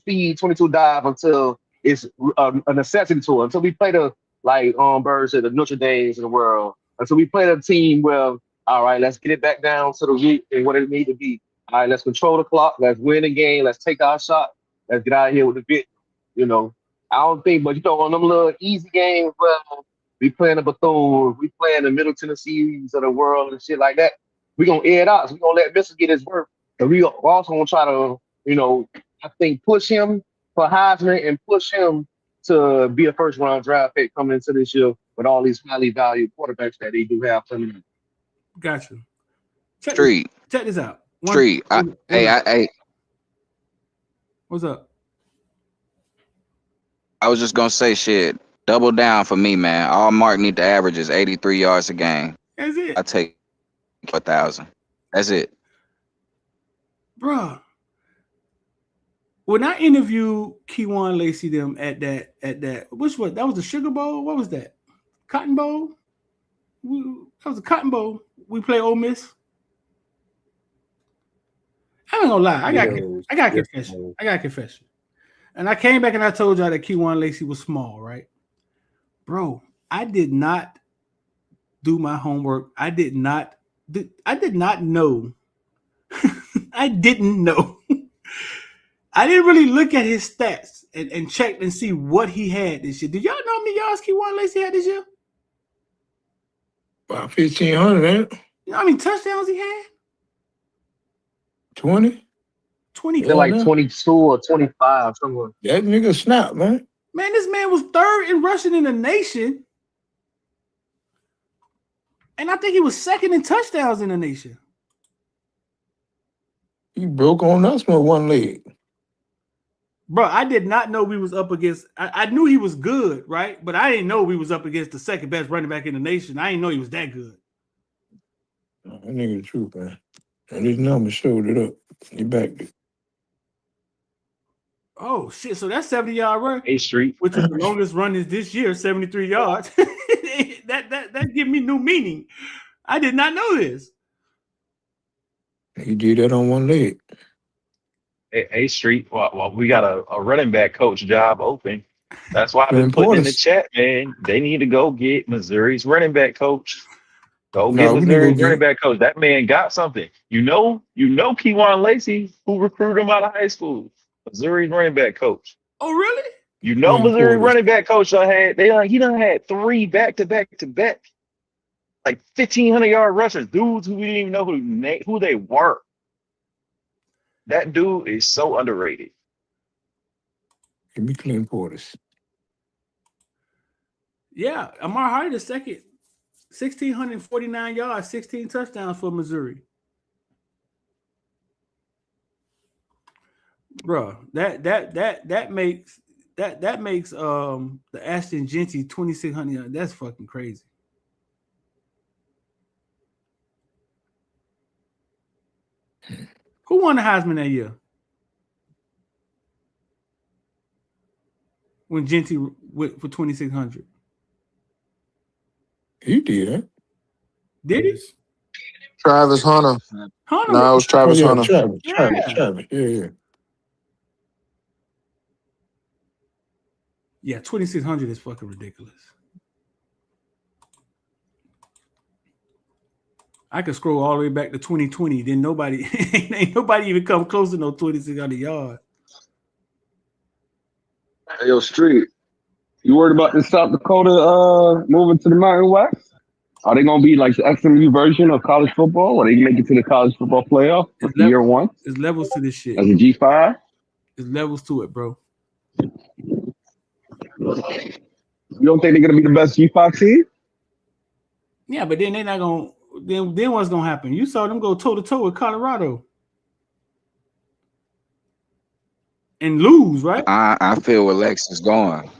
feed 22 dive until it's a necessity to it. Until we play the, like Bird said, the Notre Dames of the world. Until we play the team where, all right, let's get it back down to the root and what it needs to be. All right, let's control the clock. Let's win the game. Let's take our shot. Let's get out of here with the bit. I don't think, but on them little easy games where we playing the Bethune, we playing the Middle Tennessees of the world and shit like that, we're going to air it out. So we're going to let Mr. get his work. And we also going to try to, I think, push him for Heisman and push him to be a first-round draft pick coming into this year with all these highly valued quarterbacks that they do have coming in. Gotcha. Check this out. What's up? I was just gonna say, shit, double down for me, man. All Mark need to average is 83 yards a game. That's it. I take 1,000. That's it, bro. When I interviewed Keywan Lacey them at that, that was the Sugar Bowl. What was that? Cotton Bowl. That was a Cotton Bowl. We play Ole Miss. I ain't gonna lie. I got confession. I got confession. And I came back and I told y'all that Keywan Lacey was small, right? Bro, I did not do my homework. I did not know. I didn't know. I didn't really look at his stats and check and see what he had this year. Did y'all know how many yards Keywan Lacey had this year? About 1,500, ain't it? You know how many touchdowns he had? 20? 20. They're like 22 or 25 somewhere. That nigga snap, man. Man, this man was 3rd in rushing in the nation. And I think he was 2nd in touchdowns in the nation. He broke on us with one leg. Bro, I did not know we was up against. I knew he was good, right? But I didn't know we was up against the 2nd best running back in the nation. I didn't know he was that good. That nigga the truth, man. And his number showed it up. He backed it. Oh shit! So that's 70-yard run, A Street. which is the longest run is this year, 73 yards. that give me new meaning. I did not know this. He did that on one leg. A Street. Well, we got a running back coach job open. That's why I've been Man, putting in the Portis. chat, man. They need to go get Missouri's running back coach. Go get No, we need to go Missouri's running get. back coach. That man got something. You know, Keywan Lacey, who recruited him out of high school. Missouri's running back coach. Oh, really? You know, Quinn Missouri Portis. running back coach he done had 3 back-to-back, like 1,500-yard rushers, dudes who we didn't even know who they were. That dude is so underrated. Give me Quinn Portis. Yeah, Amar Hardy the second, 1,649 yards, 16 touchdowns for Missouri. Bro, that makes the Ashton Genty 2,600. That's fucking crazy. Who won the Heisman that year? When Genty went for 2,600. He did, huh? Did he? Travis Hunter. Hunter. No, it was Oh, Travis yeah, Hunter. Travis. Yeah. Yeah, 2,600 is fucking ridiculous. I could scroll all the way back to 2020. Then ain't nobody even come close to no 2,600 yards. Hey, yo, Street, you worried about this South Dakota moving to the Mountain West? Are they gonna be like the SMU version of college football? Or they make it to the college football playoff year one? There's levels to this shit. As a G5? There's levels to it, bro. You don't think they're gonna be the best G5 team? Yeah, but then they're not gonna. Then what's gonna happen? You saw them go toe to toe with Colorado and lose, right? I feel where Lex is going.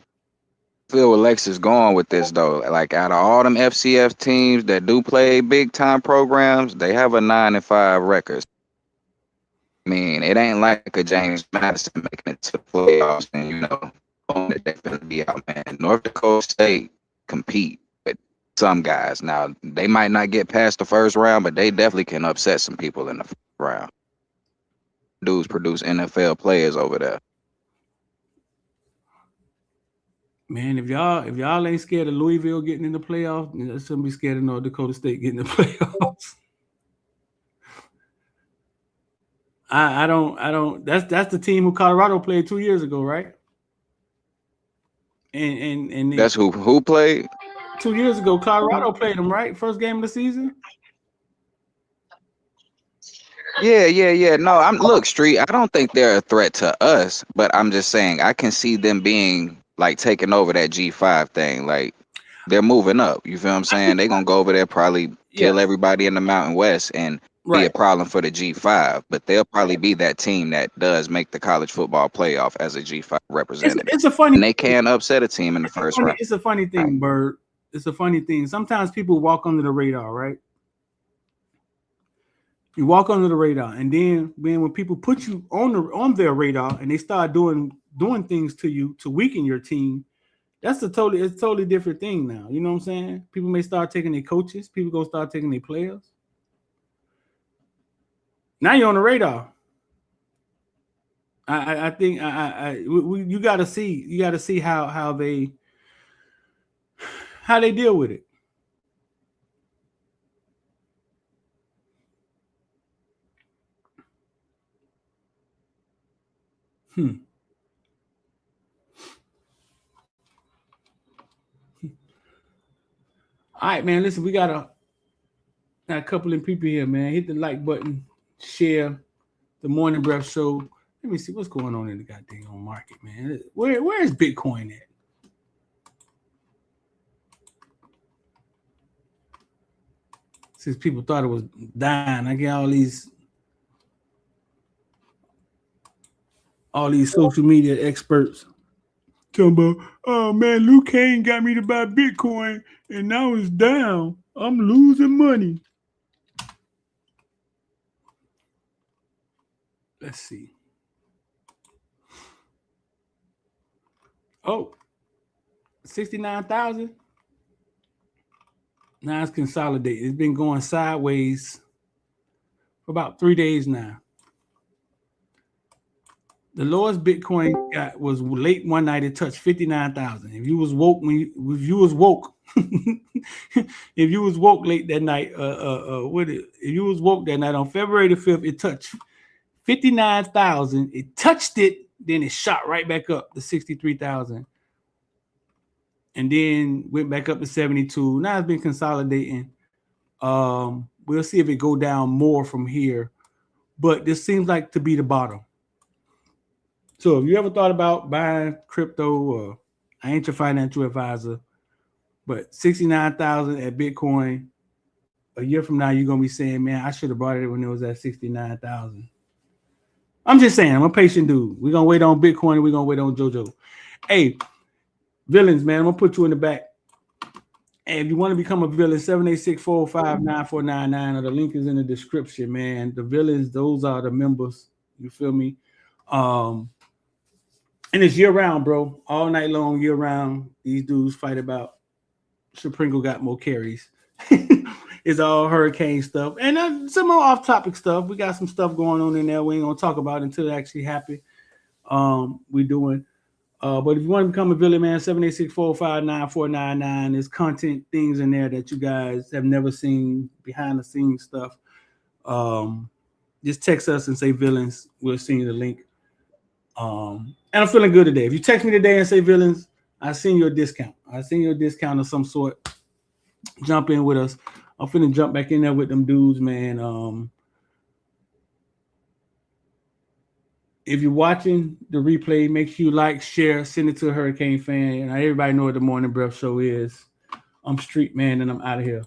With this though. Like out of all them FCF teams that do play big time programs, they have a 9-5 record. I mean, it ain't like a James Madison making it to the playoffs and they're gonna be out, man. North Dakota State compete with some guys. Now they might not get past the first round, but they definitely can upset some people in the first round. Dudes produce NFL players over there. Man, if y'all ain't scared of Louisville getting in the playoffs, then shouldn't be scared of North Dakota State getting in the playoffs. I don't. That's the team who Colorado played 2 years ago, right? And that's who played 2 years ago. Colorado played them, right? First game of the season. Yeah. No, look, Street. I don't think they're a threat to us, but I'm just saying I can see them being like taking over that G5 thing. Like they're moving up. You feel what I'm saying? They're gonna go over there, probably kill everybody in the Mountain West and be a problem for the G5. But they'll probably be that team that does make the college football playoff as a G5 representative. It's a funny. And they can upset a team in the first round. It's a funny thing, Bird. It's a funny thing. Sometimes people walk under the radar, right? You walk under the radar, and then when people put you on their radar and they start doing things to you to weaken your team, it's a totally different thing now. You know what I'm saying? People may start taking their coaches. People gonna start taking their players. Now you're on the radar. I think you got to see how they deal with it. All right, man. Listen, we got a couple of people here, man. Hit the like button, share the Morning Breath Show. Let me see what's going on in the goddamn market, man. Where is Bitcoin at? Since people thought it was dying, I get all these social media experts talking about, oh man, Luke Kane got me to buy Bitcoin and now it's down. I'm losing money. Let's see. Oh, 69,000. Now it's consolidated. It's been going sideways for about 3 days now. The lowest Bitcoin got was late one night. It touched 59,000. If you was woke if you was woke, if you was woke late that night, if you was woke that night on February the 5th, it touched 59,000. It touched it, then it shot right back up to 63,000, and then went back up to 72. Now it's been consolidating. We'll see if it go down more from here, but this seems like to be the bottom. So if you ever thought about buying crypto, or I ain't your financial advisor, but 69,000 at Bitcoin, a year from now, you're going to be saying, man, I should have bought it when it was at 69,000. I'm just saying, I'm a patient dude. We're going to wait on Bitcoin and we're going to wait on JoJo. Hey, Vilans, man, I'm going to put you in the back. And if you want to become a villain, 786-405-9499, or the link is in the description, man. The villains, those are the members. You feel me? And it's year round, bro. All night long, year round. These dudes fight about Pringle got more carries. It's all hurricane stuff. And some more off-topic stuff. We got some stuff going on in there we ain't going to talk about until it actually happens. We're doing. But if you want to become a villain, man, 786-405-9499. There's content, things in there that you guys have never seen, behind-the-scenes stuff. Just text us and say villains. We'll send you the link. And I'm feeling good today. If you text me today and say villains, I send you a discount. I send you a discount of some sort. Jump in with us. I'm finna jump back in there with them dudes, man. If you're watching the replay, make sure you like, share, send it to a Hurricane fan. And everybody know what the Morning Breath Show is. I'm Street Man, and I'm out of here.